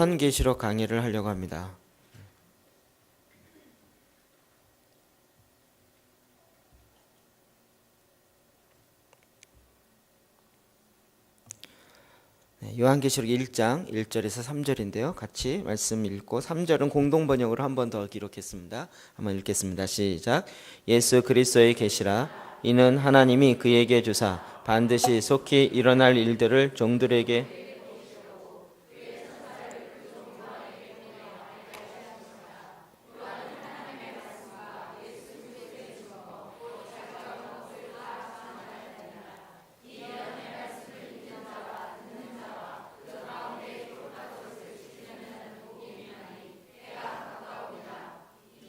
요한계시록 강의를 하려고 합니다. 요한계시록 1장 1절에서 3절인데요. 같이 말씀 읽고 3절은 공동번역으로 한 번 더 기록했습니다. 한번 읽겠습니다. 시작. 예수 그리스도의 계시라. 이는 하나님이 그에게 주사 반드시 속히 일어날 일들을 종들에게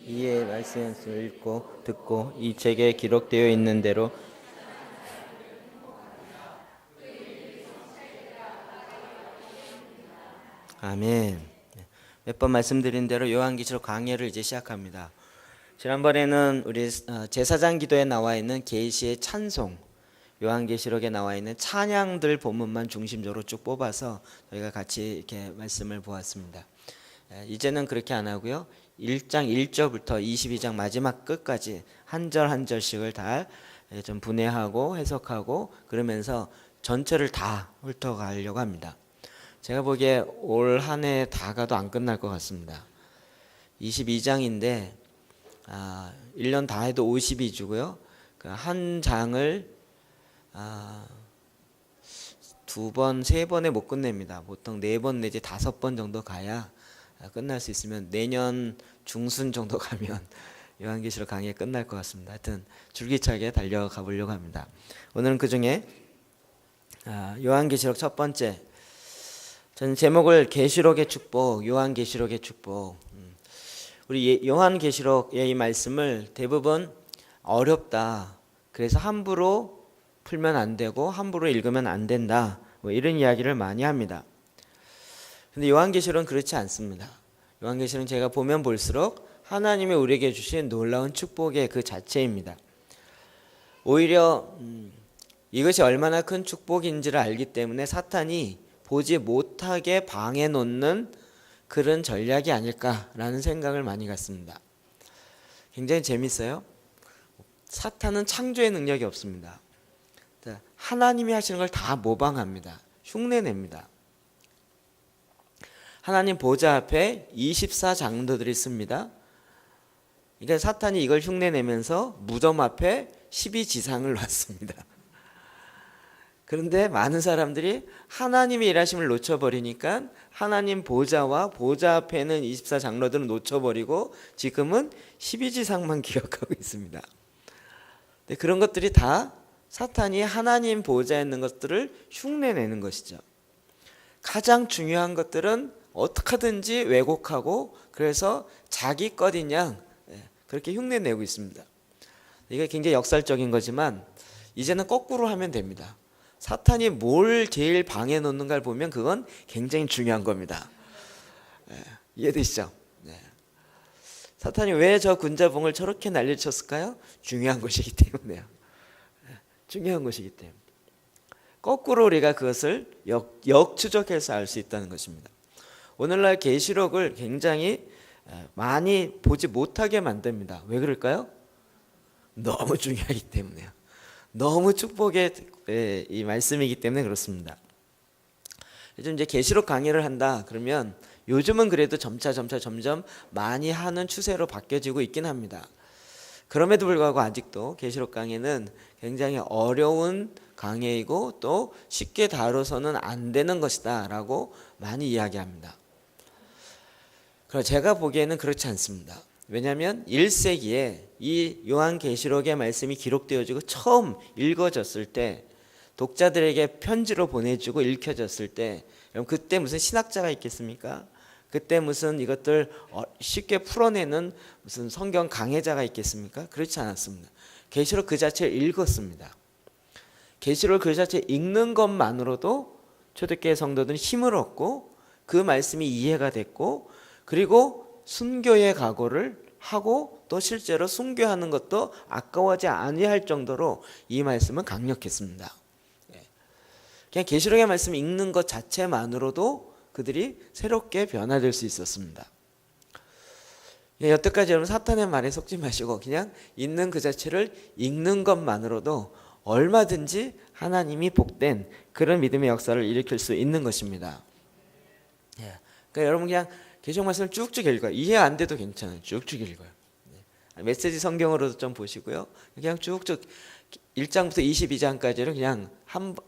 이에 말씀을 읽고 듣고 이 책에 기록되어 있는 대로 아멘. 몇 번 말씀드린 대로 요한계시록 강해를 이제 시작합니다. 지난번에는 우리 제사장 기도에 나와 있는 계시의 찬송, 요한계시록에 나와 있는 찬양들 본문만 중심적으로 쭉 뽑아서 저희가 같이 이렇게 말씀을 보았습니다. 이제는 그렇게 안 하고요. 1장 1절부터 22장 마지막 끝까지 한 절 한 절씩을 다 좀 분해하고 해석하고 그러면서 전체를 다 훑어가려고 합니다. 제가 보기에 올 한 해 다 가도 안 끝날 것 같습니다. 22장인데 1년 다 해도 52주고요. 한 장을 두 번, 세 번에 못 끝냅니다. 보통 4번 내지 5번 정도 가야 끝날 수 있으면 내년 중순 정도 가면 요한계시록 강의 끝날 것 같습니다. 하여튼 줄기차게 달려가 보려고 합니다. 오늘은 그 중에 요한계시록 첫 번째, 저는 제목을 계시록의 축복, 요한계시록의 축복. 우리 요한계시록의 이 말씀을 대부분 어렵다, 그래서 함부로 풀면 안 되고 함부로 읽으면 안 된다, 뭐 이런 이야기를 많이 합니다. 근데 요한계시록은 그렇지 않습니다. 요한계시록은 제가 보면 볼수록 하나님이 우리에게 주신 놀라운 축복의 그 자체입니다. 오히려 이것이 얼마나 큰 축복인지를 알기 때문에 사탄이 보지 못하게 방해 놓는 그런 전략이 아닐까라는 생각을 많이 갖습니다. 굉장히 재밌어요. 사탄은 창조의 능력이 없습니다. 하나님이 하시는 걸 다 모방합니다. 흉내냅니다. 하나님 보좌 앞에 24장로들이 있습니다. 그러니까 사탄이 이걸 흉내내면서 무덤 앞에 12지상을 놨습니다. 그런데 많은 사람들이 하나님의 일하심을 놓쳐버리니까 하나님 보좌와 보좌 앞에 있는 24장로들은 놓쳐버리고 지금은 12지상만 기억하고 있습니다. 근데 그런 것들이 다 사탄이 하나님 보좌에 있는 것들을 흉내내는 것이죠. 가장 중요한 것들은 어떻게 하든지 왜곡하고 그래서 자기 것인 양 그렇게 흉내내고 있습니다. 이게 굉장히 역설적인 거지만 이제는 거꾸로 하면 됩니다. 사탄이 뭘 제일 방해 놓는가를 보면 그건 굉장히 중요한 겁니다. 이해되시죠? 사탄이 왜 저 군자봉을 저렇게 난리쳤을까요? 중요한 것이기 때문에요. 중요한 것이기 때문에. 거꾸로 우리가 그것을 역추적해서 알 수 있다는 것입니다. 오늘날 계시록을 굉장히 많이 보지 못하게 만듭니다. 왜 그럴까요? 너무 중요하기 때문에요. 너무 축복의 이 말씀이기 때문에 그렇습니다. 요즘 이제 계시록 강의를 한다 그러면 요즘은 그래도 점점 많이 하는 추세로 바뀌어지고 있긴 합니다. 그럼에도 불구하고 아직도 계시록 강의는 굉장히 어려운 강의이고 또 쉽게 다뤄서는 안 되는 것이다 라고 많이 이야기합니다. 그래서 제가 보기에는 그렇지 않습니다. 왜냐하면 1세기에 이 요한계시록의 말씀이 기록되어지고 처음 읽어졌을 때 독자들에게 편지로 보내주고 읽혀졌을 때 그때 무슨 신학자가 있겠습니까? 그때 무슨 이것들 쉽게 풀어내는 무슨 성경 강해자가 있겠습니까? 그렇지 않았습니다. 계시록 그 자체를 읽었습니다. 계시록 그 자체 읽는 것만으로도 초대교회 성도들은 힘을 얻고 그 말씀이 이해가 됐고 그리고 순교의 각오를 하고 또 실제로 순교하는 것도 아까워하지 아니할 정도로 이 말씀은 강력했습니다. 그냥 계시록의 말씀 읽는 것 자체만으로도 그들이 새롭게 변화될 수 있었습니다. 여태까지 여러분 사탄의 말에 속지 마시고 그냥 있는 그 자체를 읽는 것만으로도 얼마든지 하나님이 복된 그런 믿음의 역사를 일으킬 수 있는 것입니다. 그러니까 여러분 그냥 계시록 말씀을 쭉쭉 읽어요. 이해 안 돼도 괜찮아요. 쭉쭉 읽어요. 메시지 성경으로도 좀 보시고요. 그냥 쭉쭉 1장부터 22장까지를 그냥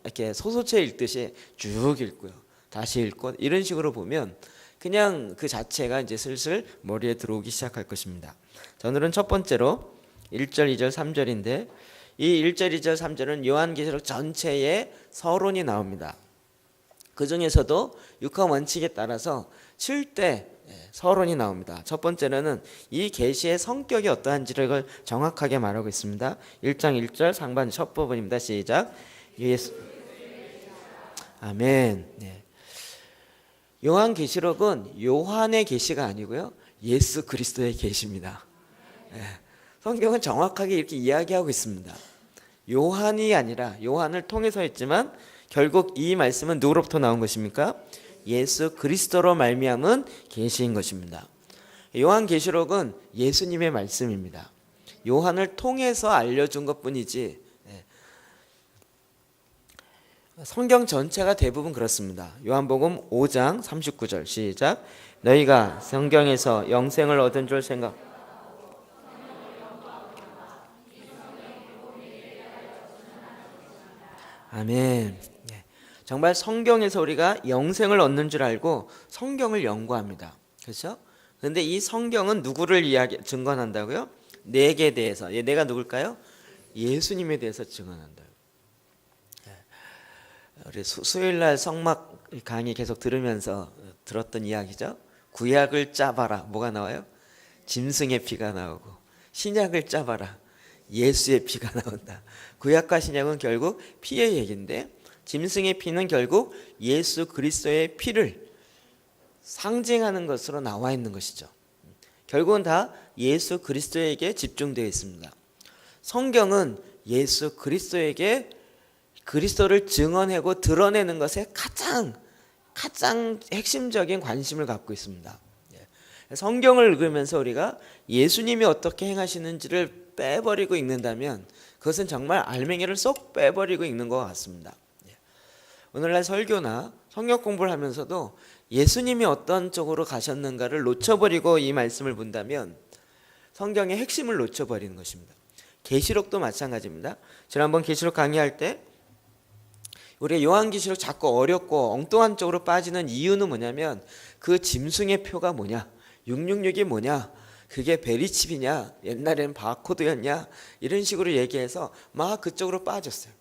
이렇게 소소체 읽듯이 쭉 읽고요. 다시 읽고 이런 식으로 보면 그냥 그 자체가 이제 슬슬 머리에 들어오기 시작할 것입니다. 자, 오늘은 첫 번째로 1절, 2절, 3절인데 이 1절, 2절, 3절은 요한계시록 전체의 서론이 나옵니다. 그 중에서도 육화 원칙에 따라서 7대 서론이 나옵니다. 첫 번째로는 이 계시의 성격이 어떠한지를 정확하게 말하고 있습니다. 1장 1절 상반 첫 부분입니다. 시작. 예수. 아멘. 네. 요한계시록은 요한의 계시가 아니고요. 예수 그리스도의 계시입니다. 성경은 정확하게 이렇게 이야기하고 있습니다. 요한이 아니라 요한을 통해서 했지만 결국 이 말씀은 누구로부터 나온 것입니까? 예수 그리스도로 말미암은 계시인 것입니다. 요한계시록은 예수님의 말씀입니다. 요한을 통해서 알려준 것뿐이지 성경 전체가 대부분 그렇습니다. 요한복음 5장 39절 시작. 너희가 성경에서 영생을 얻은 줄 생각. 아멘. 정말 성경에서 우리가 영생을 얻는 줄 알고 성경을 연구합니다. 그렇죠? 그런데 이 성경은 누구를 증언한다고요? 내게 대해서. 내가 누굴까요? 예수님에 대해서 증언한다. 우리 수요일날 성막 강의 계속 들으면서 들었던 이야기죠. 구약을 짜봐라. 뭐가 나와요? 짐승의 피가 나오고 신약을 짜봐라. 예수의 피가 나온다. 구약과 신약은 결국 피의 얘기인데 짐승의 피는 결국 예수 그리스도의 피를 상징하는 것으로 나와 있는 것이죠. 결국은 다 예수 그리스도에게 집중되어 있습니다. 성경은 예수 그리스도에게 그리스도를 증언하고 드러내는 것에 가장 핵심적인 관심을 갖고 있습니다. 성경을 읽으면서 우리가 예수님이 어떻게 행하시는지를 빼버리고 읽는다면 그것은 정말 알맹이를 쏙 빼버리고 읽는 것 같습니다. 오늘날 설교나 성경 공부를 하면서도 예수님이 어떤 쪽으로 가셨는가를 놓쳐버리고 이 말씀을 본다면 성경의 핵심을 놓쳐버리는 것입니다. 계시록도 마찬가지입니다. 지난번 계시록 강의할 때 우리가 요한계시록 자꾸 어렵고 엉뚱한 쪽으로 빠지는 이유는 뭐냐면 그 짐승의 표가 뭐냐, 666이 뭐냐, 그게 베리칩이냐, 옛날에는 바코드였냐 이런 식으로 얘기해서 막 그쪽으로 빠졌어요.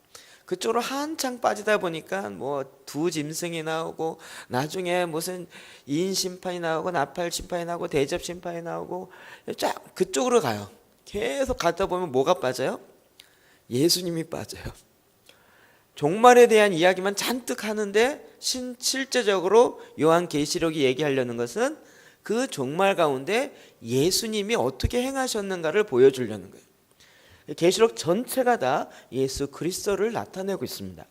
그쪽으로 한창 빠지다 보니까 뭐 두 짐승이 나오고 나중에 무슨 이인 심판이 나오고 나팔 심판이 나오고 대접 심판이 나오고 쫙 그쪽으로 가요. 계속 가다 보면 뭐가 빠져요? 예수님이 빠져요. 종말에 대한 이야기만 잔뜩 하는데 실제적으로 요한계시록이 얘기하려는 것은 그 종말 가운데 예수님이 어떻게 행하셨는가를 보여주려는 거예요. 계시록 전체가 다 예수 그리스도를 나타내고 있습니다.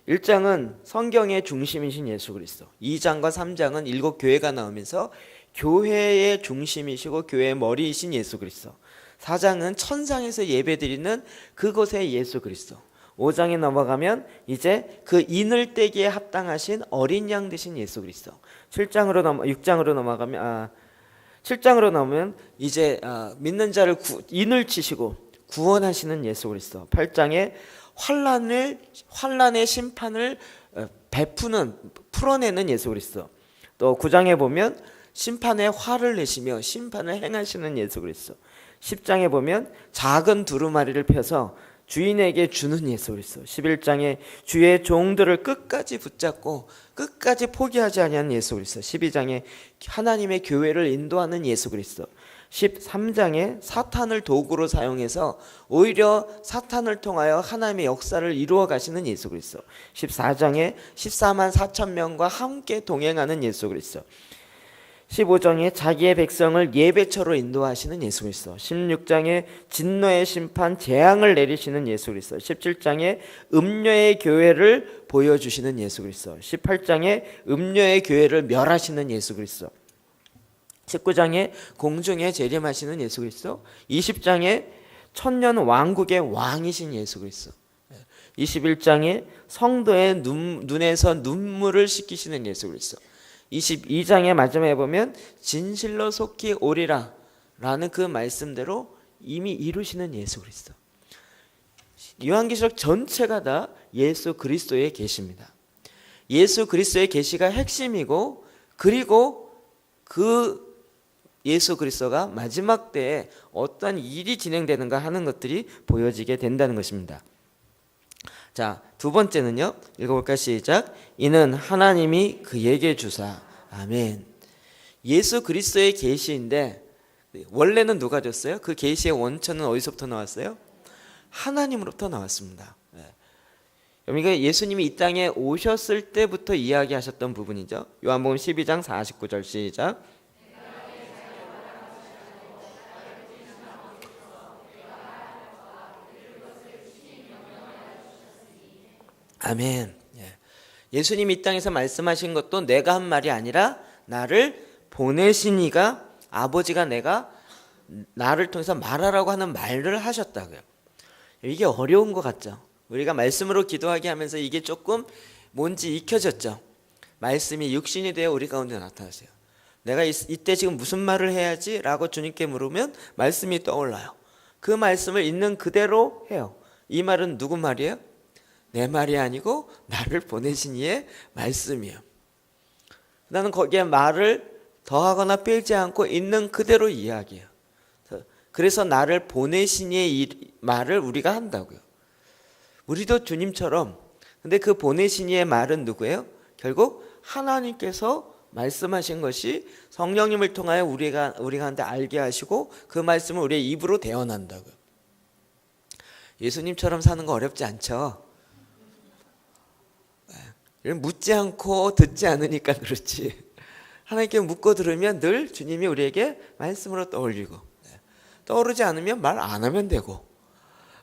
1장은 성경의 중심이신 예수 그리스도, 2장과 3장은 7 교회가 나오면서 교회의 중심이시고 교회의 머리이신 예수 그리스도, 4장은 천상에서 예배드리는 그곳의 예수 그리스도, 5장에 넘어가면 이제 그 인을 떼기에 합당하신 어린 양 되신 예수 그리스도, 6장으로 넘어가면 7장으로 나오면 이제 믿는 자를 인을 치시고 구원하시는 예수 그리스도, 8장에 환난의 심판을 풀어내는 예수 그리스도, 또 9장에 보면 심판의 화를 내시며 심판을 행하시는 예수 그리스도, 10장에 보면 작은 두루마리를 펴서 주인에게 주는 예수 그리스도, 11장에 주의 종들을 끝까지 붙잡고 끝까지 포기하지 아니하는 예수 그리스도, 12장에 하나님의 교회를 인도하는 예수 그리스도, 13장에 사탄을 도구로 사용해서 오히려 사탄을 통하여 하나님의 역사를 이루어 가시는 예수 그리스도, 14장에 14만 4천 명과 함께 동행하는 예수 그리스도, 15장에 자기의 백성을 예배처로 인도하시는 예수 그리스도, 16장에 진노의 심판 재앙을 내리시는 예수 그리스도, 17장에 음녀의 교회를 보여주시는 예수 그리스도, 18장에 음녀의 교회를 멸하시는 예수 그리스도, 19장에 공중에 재림하시는 예수 그리스도, 20장에 천년 왕국의 왕이신 예수 그리스도, 21장에 성도의 눈에서 눈물을 씻기시는 예수 그리스도, 22장의 마지막에 보면 진실로 속히 오리라 라는 그 말씀대로 이미 이루시는 예수 그리스도. 요한계시록 전체가 다 예수 그리스도의 계시입니다. 예수 그리스도의 계시가 핵심이고, 그리고 그 예수 그리스도가 마지막 때에 어떤 일이 진행되는가 하는 것들이 보여지게 된다는 것입니다. 자, 두 번째는요, 읽어볼까? 시작. 이는 하나님이 그에게 주사. 아멘. 예수 그리스도의 계시인데 원래는 누가 줬어요? 그 계시의 원천은 어디서부터 나왔어요? 하나님으로부터 나왔습니다. 그러니까 예수님이 이 땅에 오셨을 때부터 이야기하셨던 부분이죠. 요한복음 12장 49절 시작. 아멘. 예수님이 이 땅에서 말씀하신 것도 내가 한 말이 아니라 나를 보내신 이가, 아버지가 내가 나를 통해서 말하라고 하는 말을 하셨다고요. 이게 어려운 것 같죠. 우리가 말씀으로 기도하게 하면서 이게 조금 뭔지 익혀졌죠. 말씀이 육신이 되어 우리 가운데 나타나세요. 내가 이때 지금 무슨 말을 해야지? 라고 주님께 물으면 말씀이 떠올라요. 그 말씀을 있는 그대로 해요. 이 말은 누구 말이에요? 내 말이 아니고 나를 보내신 이의 말씀이에요. 나는 거기에 말을 더하거나 빼지 않고 있는 그대로 이야기해요. 그래서 나를 보내신 이의 말을 우리가 한다고요. 우리도 주님처럼, 근데 그 보내신 이의 말은 누구예요? 결국 하나님께서 말씀하신 것이 성령님을 통하여 우리가 한테 알게 하시고 그 말씀을 우리의 입으로 대언한다고요. 예수님처럼 사는 거 어렵지 않죠? 묻지 않고 듣지 않으니까 그렇지. 하나님께 묻고 들으면 늘 주님이 우리에게 말씀으로 떠올리고, 떠오르지 않으면 말 안 하면 되고,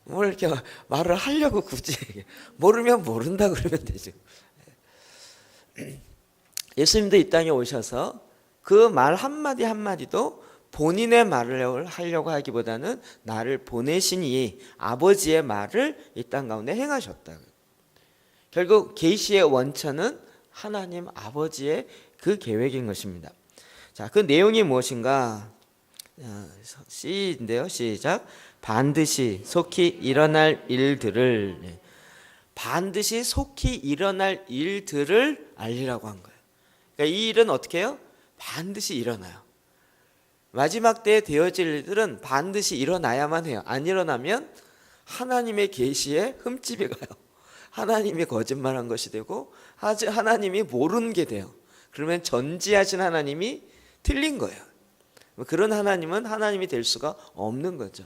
뭘 이렇게 말을 하려고 굳이 모르면 모른다 그러면 되죠. 예수님도 이 땅에 오셔서 그 말 한마디 한마디도 본인의 말을 하려고 하기보다는 나를 보내신 이 아버지의 말을 이 땅 가운데 행하셨다고요. 결국 계시의 원천은 하나님 아버지의 그 계획인 것입니다. 자, 그 내용이 무엇인가? C인데요. 시작. 반드시 속히 일어날 일들을, 반드시 속히 일어날 일들을 알리라고 한 거예요. 그러니까 이 일은 어떻게 해요? 반드시 일어나요. 마지막 때에 되어질 일들은 반드시 일어나야만 해요. 안 일어나면 하나님의 계시에 흠집이 가요. 하나님이 거짓말한 것이 되고 하나님이 모르는 게 돼요. 그러면 전지하신 하나님이 틀린 거예요. 그런 하나님은 하나님이 될 수가 없는 거죠.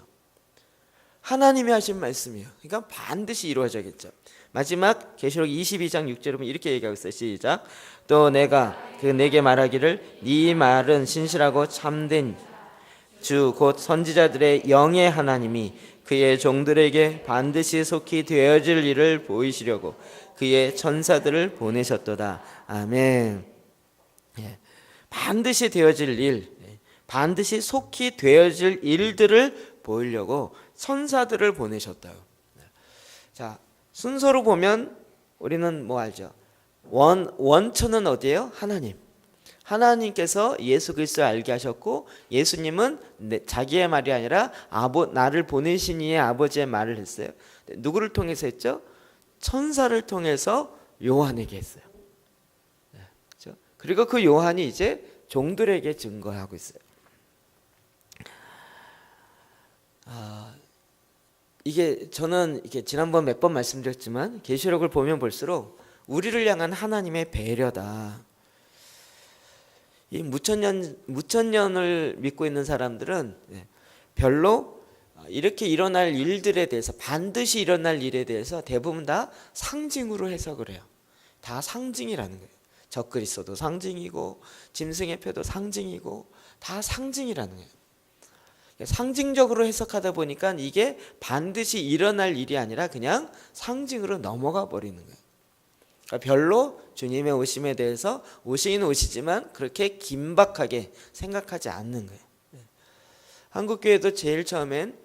하나님이 하신 말씀이에요. 그러니까 반드시 이루어져야겠죠. 마지막 계시록 22장 6절에 보면 이렇게 얘기하고 있어요. 시작. 또 내가 내게 말하기를 네 말은 신실하고 참된 주 곧 선지자들의 영의 하나님이 그의 종들에게 반드시 속히 되어질 일을 보이시려고 그의 천사들을 보내셨도다. 아멘. 반드시 되어질 일, 반드시 속히 되어질 일들을 보이려고 천사들을 보내셨다고. 자, 순서로 보면 우리는 뭐 알죠? 원천은 어디예요? 하나님. 하나님께서 예수 그리스도를 알게 하셨고, 예수님은 자기의 말이 아니라 나를 보내신 이의 아버지의 말을 했어요. 누구를 통해서 했죠? 천사를 통해서 요한에게 했어요. 그렇죠? 그리고 그 요한이 이제 종들에게 증거하고 있어요. 이게 저는 이게 지난번 몇 번 말씀드렸지만 계시록을 보면 볼수록 우리를 향한 하나님의 배려다. 이 무천년을 믿고 있는 사람들은 별로 이렇게 일어날 일들에 대해서, 반드시 일어날 일에 대해서 대부분 다 상징으로 해석을 해요. 다 상징이라는 거예요. 적그리스도도 상징이고 짐승의 표도 상징이고 다 상징이라는 거예요. 상징적으로 해석하다 보니까 이게 반드시 일어날 일이 아니라 그냥 상징으로 넘어가 버리는 거예요. 그러니까 별로 주님의 오심에 대해서 오시긴 오시지만 그렇게 긴박하게 생각하지 않는 거예요. 한국교회도 제일 처음엔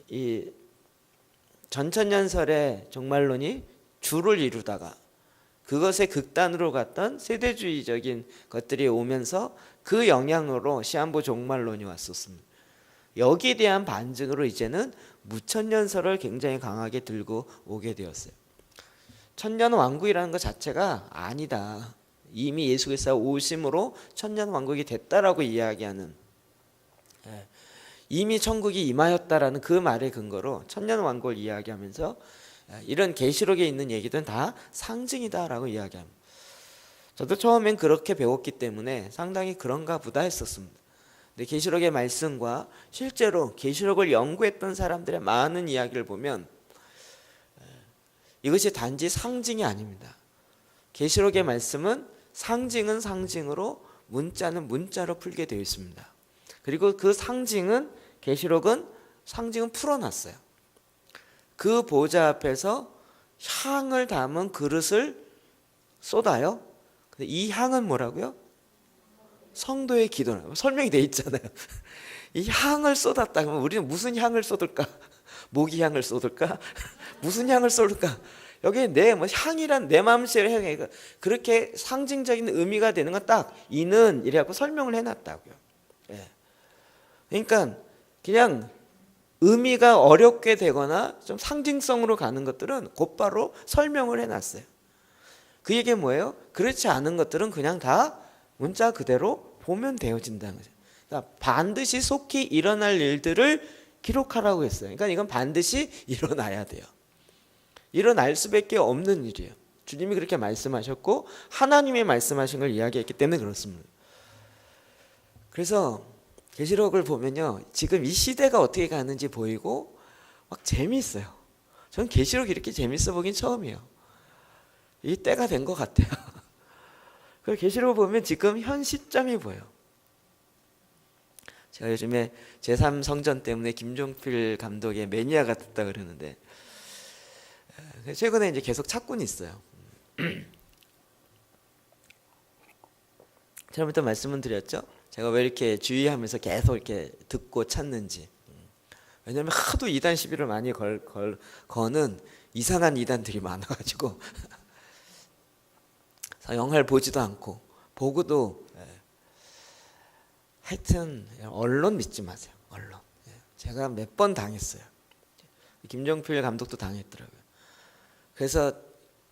이 전천년설의 종말론이 주를 이루다가 그것의 극단으로 갔던 세대주의적인 것들이 오면서 그 영향으로 시한부 종말론이 왔었습니다. 여기에 대한 반증으로 이제는 무천년설을 굉장히 강하게 들고 오게 되었어요. 천년왕국이라는 것 자체가 아니다. 이미 예수 그리스도가 오심으로 천년왕국이 됐다라고 이야기하는, 이미 천국이 임하였다라는 그 말의 근거로 천년왕국을 이야기하면서 이런 계시록에 있는 얘기들은 다 상징이다라고 이야기합니다. 저도 처음엔 그렇게 배웠기 때문에 상당히 그런가 보다 했었습니다. 근데 계시록의 말씀과 실제로 계시록을 연구했던 사람들의 많은 이야기를 보면 이것이 단지 상징이 아닙니다. 계시록의 말씀은 상징은 상징으로, 문자는 문자로 풀게 되어 있습니다. 그리고 그 상징은, 계시록은 상징은 풀어놨어요. 그 보좌 앞에서 향을 담은 그릇을 쏟아요. 근데 이 향은 뭐라고요? 성도의 기도라고 설명이 돼 있잖아요. 이 향을 쏟았다 그러면 우리는 무슨 향을 쏟을까? 모기 향을 쏟을까? 무슨 향을 쏟을까? 여기 내 향이란 내 마음씨를 향해 그렇게 상징적인 의미가 되는 건 딱 이는 이래갖고 설명을 해놨다고요. 그러니까 그냥 의미가 어렵게 되거나 좀 상징성으로 가는 것들은 곧바로 설명을 해놨어요. 그 얘기가 뭐예요? 그렇지 않은 것들은 그냥 다 문자 그대로 보면 되어진다는 거죠. 그러니까 반드시 속히 일어날 일들을 기록하라고 했어요. 그러니까 이건 반드시 일어나야 돼요. 일어날 수밖에 없는 일이에요. 주님이 그렇게 말씀하셨고 하나님이 말씀하신 걸 이야기했기 때문에 그렇습니다. 그래서 계시록을 보면요, 지금 이 시대가 어떻게 가는지 보이고 막 재미있어요. 저는 계시록이 이렇게 재밌어 보긴 처음이에요. 이 때가 된 것 같아요. 그 계시록을 보면 지금 현 시점이 보여요. 제가 요즘에 제3성전 때문에 김종필 감독의 매니아가 됐다 그러는데 최근에 이제 계속 찾고는 있어요. 처음부터 말씀은 드렸죠. 제가 왜 이렇게 주의하면서 계속 이렇게 듣고 찾는지. 왜냐하면 하도 이단 시비를 많이 거는 이상한 이단들이 많아가지고 영화를 보지도 않고 보고도 하여튼 언론 믿지 마세요. 언론. 제가 몇 번 당했어요. 김종필 감독도 당했더라고요. 그래서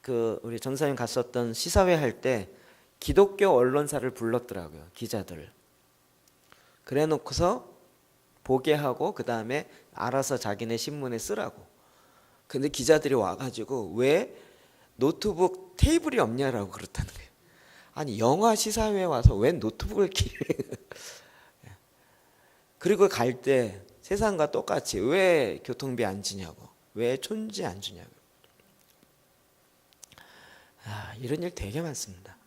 그 우리 전사님 갔었던 시사회 할 때 기독교 언론사를 불렀더라고요. 기자들을. 그래 놓고서 보게 하고 그 다음에 알아서 자기네 신문에 쓰라고. 근데 기자들이 와가지고 왜 노트북 테이블이 없냐라고 그렇다는 거예요. 아니 영화 시사회에 와서 왜 노트북을 그리고 갈 때 세상과 똑같이 왜 교통비 안 주냐고, 왜 촌지 안 주냐고. 이런 일 되게 많습니다.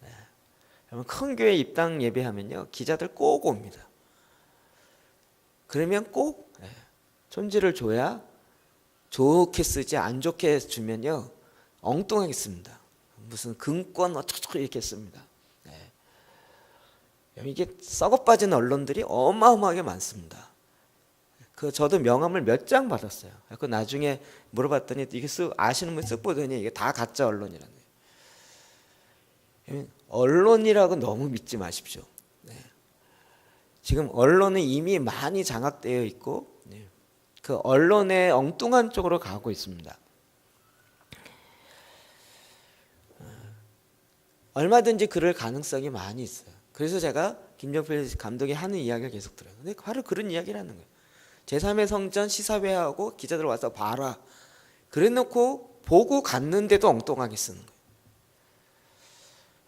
여러분 큰 교회 입당 예배하면요 기자들 꼭 옵니다. 그러면 꼭 촌지를 줘야 좋게 쓰지, 안 좋게 주면요 엉뚱하게 씁니다. 무슨 금권 어쩌고 이렇게 씁니다. 이게 썩어빠진 언론들이 어마어마하게 많습니다. 저도 명함을 몇 장 받았어요. 그 나중에 물어봤더니 이게 아시는 분 쓱 보더니 이게 다 가짜 언론이라는 거예요. 언론이라고 너무 믿지 마십시오. 지금 언론은 이미 많이 장악되어 있고 그 언론의 엉뚱한 쪽으로 가고 있습니다. 얼마든지 그럴 가능성이 많이 있어요. 그래서 제가 김종필 감독이 하는 이야기를 계속 들어요. 근데 바로 그런 이야기를 하는 거예요. 제3의 성전 시사회하고 기자들 와서 봐라. 그래 놓고 보고 갔는데도 엉뚱하게 쓰는 거예요.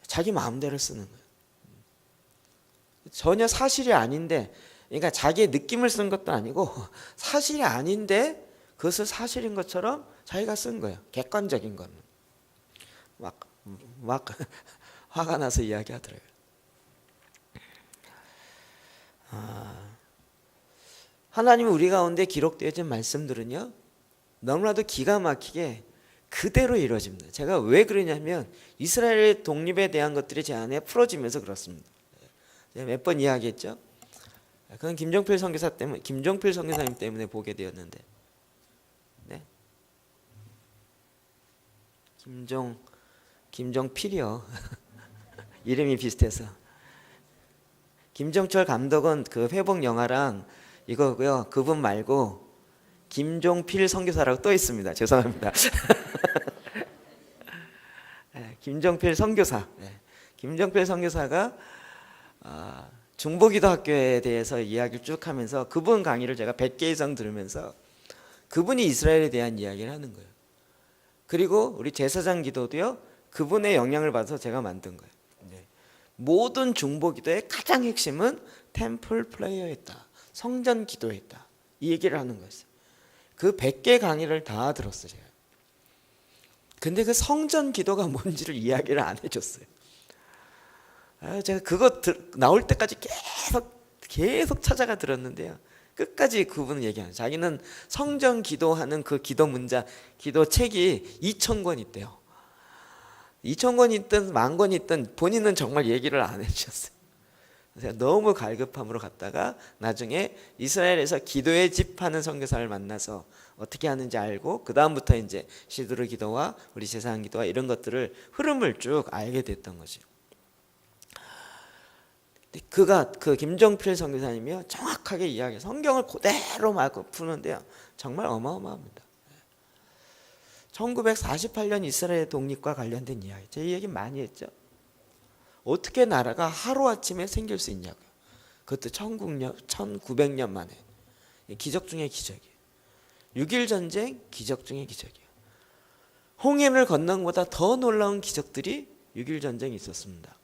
자기 마음대로 쓰는 거예요. 전혀 사실이 아닌데, 그러니까 자기의 느낌을 쓴 것도 아니고 사실이 아닌데 그것을 사실인 것처럼 자기가 쓴 거예요. 객관적인 거는. 막 화가 나서 이야기하더래요. 하나님은 우리 가운데 기록되어진 말씀들은요 너무나도 기가 막히게 그대로 이루어집니다. 제가 왜 그러냐면 이스라엘의 독립에 대한 것들이 제 안에 풀어지면서 그렇습니다. 제가 몇 번 이야기했죠. 그건 김종필 선교사님 때문에 보게 되었는데, 네? 김종필이요. 이름이 비슷해서. 김종철 감독은 그 회복 영화랑 이거고요. 그분 말고 김종필 선교사라고 또 있습니다. 죄송합니다. 김종필 선교사. 김종필 선교사가 중보기도학교에 대해서 이야기를 쭉 하면서 그분 강의를 제가 100개 이상 들으면서 그분이 이스라엘에 대한 이야기를 하는 거예요. 그리고 우리 제사장 기도도요 그분의 영향을 받아서 제가 만든 거예요. 모든 중보기도의 가장 핵심은 템플 프레이어였다. 성전 기도였다. 이 얘기를 하는 거였어요. 그 100개 강의를 다 들었어요. 제가. 근데 그 성전 기도가 뭔지를 이야기를 안 해줬어요. 제가 그거 나올 때까지 계속 찾아가 들었는데요. 끝까지 그분은 얘기하는 자기는 성전 기도하는 그 기도 문자, 기도 책이 2,000권 있대요. 2,000권 있든 10,000권 있든 본인은 정말 얘기를 안 해주셨어요. 제가 너무 갈급함으로 갔다가 나중에 이스라엘에서 기도의 집 하는 선교사를 만나서 어떻게 하는지 알고 그 다음부터 이제 시드루 기도와 우리 제사장 기도와 이런 것들을 흐름을 쭉 알게 됐던 거죠. 그가 그 김종필 선교사님이요 정확하게 이야기 성경을 그대로 막 푸는데요 정말 어마어마합니다. 1948년 이스라엘 독립과 관련된 이야기, 제가 이 얘기 많이 했죠. 어떻게 나라가 하루아침에 생길 수 있냐고요. 그것도 1900년 만에. 기적 중의 기적이에요. 6.1 전쟁 기적 중의 기적이에요. 홍해를 건넌 것보다 더 놀라운 기적들이 6.1 전쟁이 있었습니다.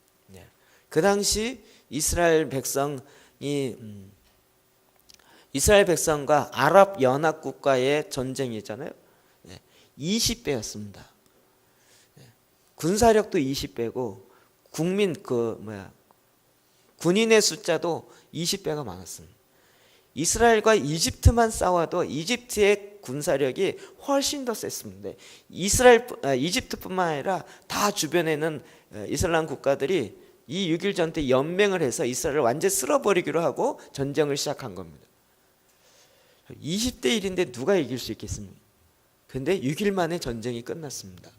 그 당시 이스라엘 백성과 아랍 연합 국가의 전쟁이잖아요. 20배였습니다. 군사력도 20배고 군인의 숫자도 20배가 많았습니다. 이스라엘과 이집트만 싸워도 이집트의 군사력이 훨씬 더 셌습니다. 이집트뿐만 아니라 다 주변에는 이슬람 국가들이 이 6.1 전투에 연맹을 해서 이스라엘을 완전히 쓸어버리기로 하고 전쟁을 시작한 겁니다. 20대 1인데 누가 이길 수 있겠습니까? 근데 6일 만에 전쟁이 끝났습니다.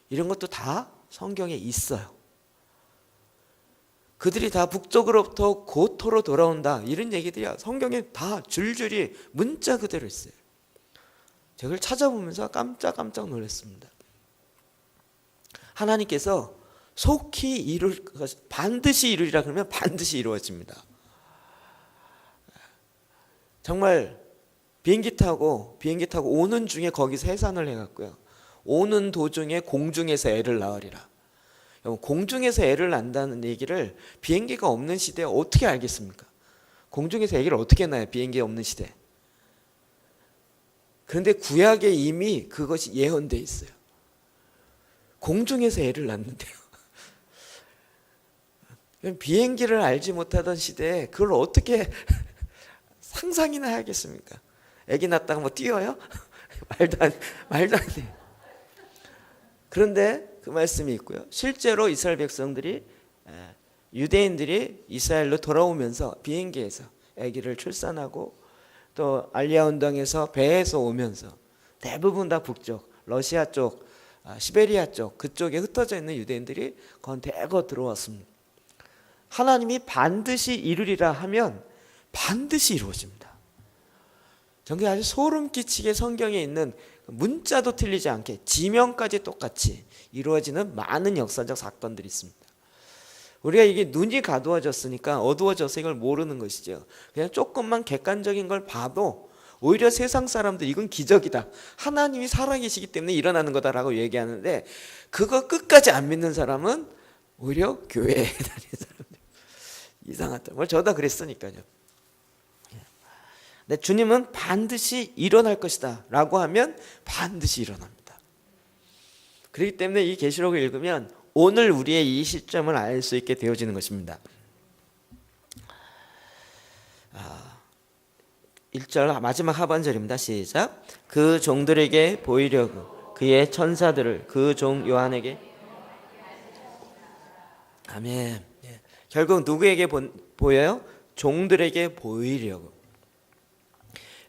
이런 것도 다 성경에 있어요. 그들이 다 북쪽으로부터 고토로 돌아온다 이런 얘기들이 성경에 다 줄줄이 문자 그대로 있어요. 제가 그걸 찾아보면서 깜짝 놀랐습니다. 하나님께서 속히 반드시 이루리라 그러면 반드시 이루어집니다. 정말 비행기 타고 오는 중에 거기서 해산을 해갔고요. 오는 도중에 공중에서 애를 낳으리라. 공중에서 애를 낳는다는 얘기를 비행기가 없는 시대에 어떻게 알겠습니까? 공중에서 애를 어떻게 낳아요? 비행기 없는 시대. 그런데 구약에 이미 그것이 예언되어 있어요. 공중에서 애를 낳는데요. 비행기를 알지 못하던 시대에 그걸 어떻게 상상이나 하겠습니까? 애기 낳다가 뭐 뛰어요? 말도 안 돼. 그런데 그 말씀이 있고요. 실제로 이스라엘 백성들이 유대인들이 이스라엘로 돌아오면서 비행기에서 아기를 출산하고 또 알리아 운동에서 배에서 오면서 대부분 다 북쪽, 러시아 쪽, 시베리아 쪽 그쪽에 흩어져 있는 유대인들이 대거 들어왔습니다. 하나님이 반드시 이루리라 하면 반드시 이루어집니다. 저게 아주 소름 끼치게 성경에 있는 문자도 틀리지 않게 지명까지 똑같이 이루어지는 많은 역사적 사건들이 있습니다. 우리가 이게 눈이 가두어졌으니까 어두워져서 이걸 모르는 것이죠. 그냥 조금만 객관적인 걸 봐도 오히려 세상 사람들 이건 기적이다. 하나님이 살아계시기 때문에 일어나는 거다라고 얘기하는데 그거 끝까지 안 믿는 사람은 오히려 교회에 다니는 사람들. 이상하다. 뭘 저도 그랬으니까요. 근데 주님은 반드시 일어날 것이다 라고 하면 반드시 일어납니다. 그렇기 때문에 이 계시록을 읽으면 오늘 우리의 이 시점을 알 수 있게 되어지는 것입니다. 1절 마지막 하반절입니다. 시작. 그 종들에게 보이려고 그의 천사들을 그 종 요한에게. 아멘. 예. 결국 누구에게 보여요? 종들에게 보이려고.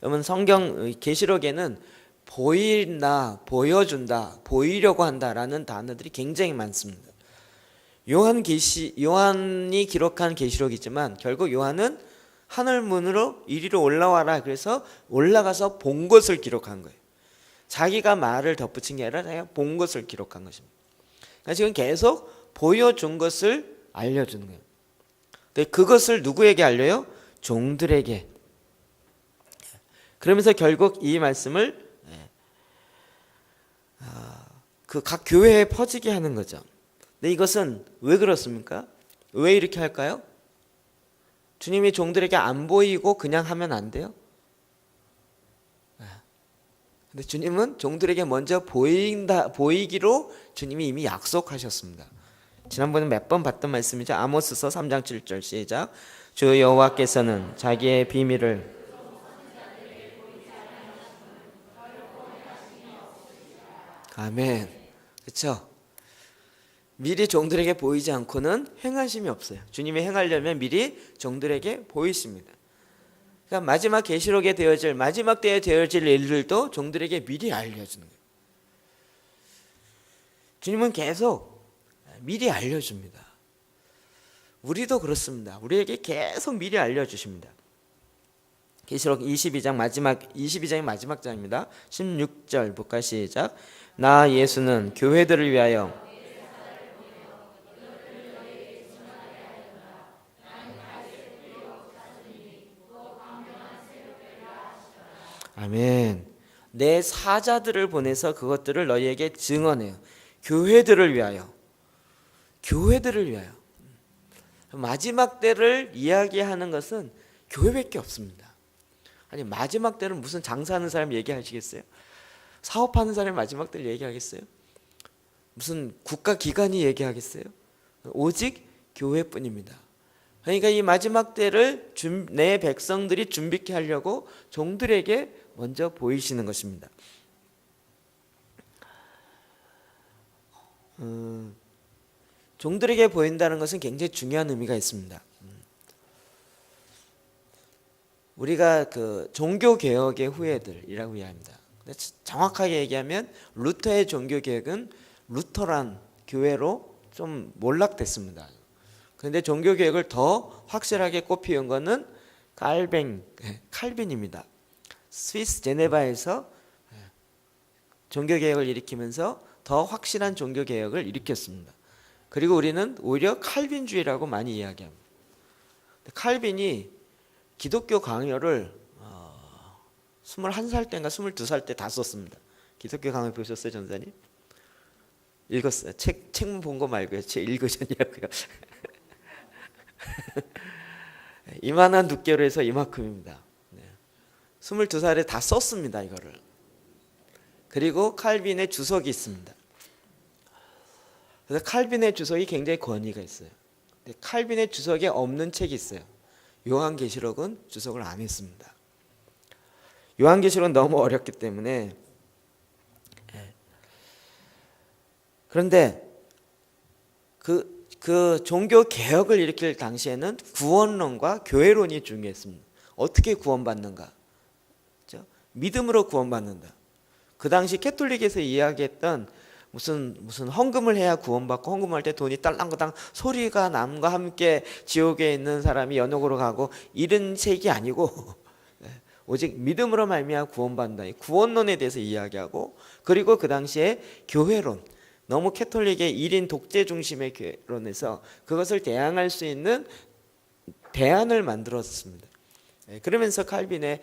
여러분 성경 계시록에는 보인다, 보여준다, 보이려고 한다라는 단어들이 굉장히 많습니다. 요한이 기록한 계시록이지만 결국 요한은 하늘 문으로 이리로 올라와라 그래서 올라가서 본 것을 기록한 거예요. 자기가 말을 덧붙인 게 아니라 그냥 본 것을 기록한 것입니다. 그러니까 지금 계속 보여준 것을 알려주는 거예요. 근데 그것을 누구에게 알려요? 종들에게. 그러면서 결국 이 말씀을 그 각 교회에 퍼지게 하는 거죠. 근데 이것은 왜 그렇습니까? 왜 이렇게 할까요? 주님이 종들에게 안 보이고 그냥 하면 안 돼요? 근데 주님은 종들에게 먼저 보이기로 주님이 이미 약속하셨습니다. 지난번에 몇 번 봤던 말씀이죠. 아모스서 3장 7절 시작. 주 여호와께서는 자기의 비밀을 아멘. 그렇죠? 미리 종들에게 보이지 않고는 행하심이 없어요. 주님이 행하려면 미리 종들에게 보이십니다. 그러니까 마지막 계시록에 되어질 마지막 때에 되어질 일들도 종들에게 미리 알려주는 거예요. 주님은 계속 미리 알려줍니다. 우리도 그렇습니다. 우리에게 계속 미리 알려주십니다. 계시록 22장의 마지막 장입니다. 16절 볼까 시작. 나 예수는 교회들을 위하여 아멘. 내 사자들을 보내서 그것들을 너희에게 증언해요. 교회들을 위하여. 교회들을 위하여. 마지막 때를 이야기하는 것은 교회밖에 없습니다. 아니 마지막 때는 무슨 장사하는 사람 얘기하시겠어요? 사업하는 사람이 마지막 때를 얘기하겠어요? 무슨 국가기관이 얘기하겠어요? 오직 교회뿐입니다. 그러니까 이 마지막 때를 내 백성들이 준비케 하려고 종들에게 먼저 보이시는 것입니다. 종들에게 보인다는 것은 굉장히 중요한 의미가 있습니다. 우리가 그 종교 개혁의 후예들이라고 이야기합니다. 정확하게 얘기하면 루터의 종교 개혁은 루터란 교회로 좀 몰락됐습니다. 그런데 종교 개혁을 더 확실하게 꼽히는 것은 칼빈입니다. 스위스 제네바에서 종교 개혁을 일으키면서 더 확실한 종교 개혁을 일으켰습니다. 그리고 우리는 오히려 칼빈주의라고 많이 이야기합니다. 칼빈이 기독교 강요를 21살 때인가 22살 때 다 썼습니다. 기독교 강요 보셨어요, 전사님? 읽었어요. 책문 본 거 말고요. 책 읽으셨냐고요. 이만한 두께로 해서 이만큼입니다. 22살에 다 썼습니다, 이거를. 그리고 칼빈의 주석이 있습니다. 그래서 칼빈의 주석이 굉장히 권위가 있어요. 근데 칼빈의 주석에 없는 책이 있어요. 요한계시록은 주석을 안 했습니다. 요한계시록은 너무 어렵기 때문에. 그런데 그 종교 개혁을 일으킬 당시에는 구원론과 교회론이 중요했습니다. 어떻게 구원받는가? 그렇죠? 믿음으로 구원받는다. 그 당시 캐톨릭에서 이야기했던 무슨 헌금을 해야 구원받고 헌금할 때 돈이 딸랑거당 소리가 남과 함께 지옥에 있는 사람이 연옥으로 가고 이런 책이 아니고 오직 믿음으로 말미암아 구원받는다. 이 구원론에 대해서 이야기하고, 그리고 그 당시에 교회론, 너무 캐톨릭의 1인 독재 중심의 교회론에서 그것을 대항할 수 있는 대안을 만들었습니다. 그러면서 칼빈의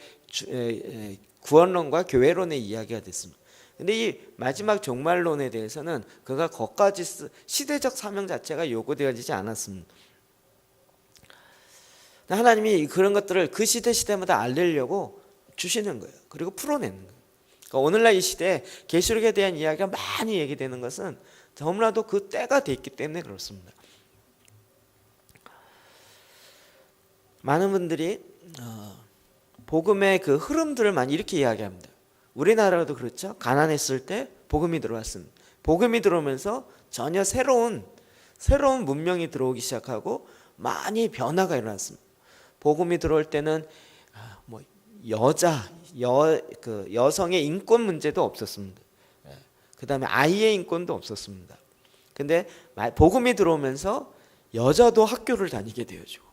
구원론과 교회론의 이야기가 됐습니다. 근데 이 마지막 종말론에 대해서는 그가 거기까지 시대적 사명 자체가 요구되어지지 않았습니다. 하나님이 그런 것들을 그 시대마다 알리려고 주시는 거예요. 그리고 풀어내는 거예요. 그러니까 오늘날 이 시대에 계시록에 대한 이야기가 많이 얘기되는 것은 너무나도 그 때가 됐기 때문에 그렇습니다. 많은 분들이 복음의 그 흐름들을 많이 이렇게 이야기합니다. 우리나라도 그렇죠. 가난했을 때 복음이 들어왔습니다. 복음이 들어오면서 전혀 새로운 문명이 들어오기 시작하고 많이 변화가 일어났습니다. 복음이 들어올 때는 뭐 여성의 인권 문제도 없었습니다. 그 다음에 아이의 인권도 없었습니다. 근데 복음이 들어오면서 여자도 학교를 다니게 되어지고,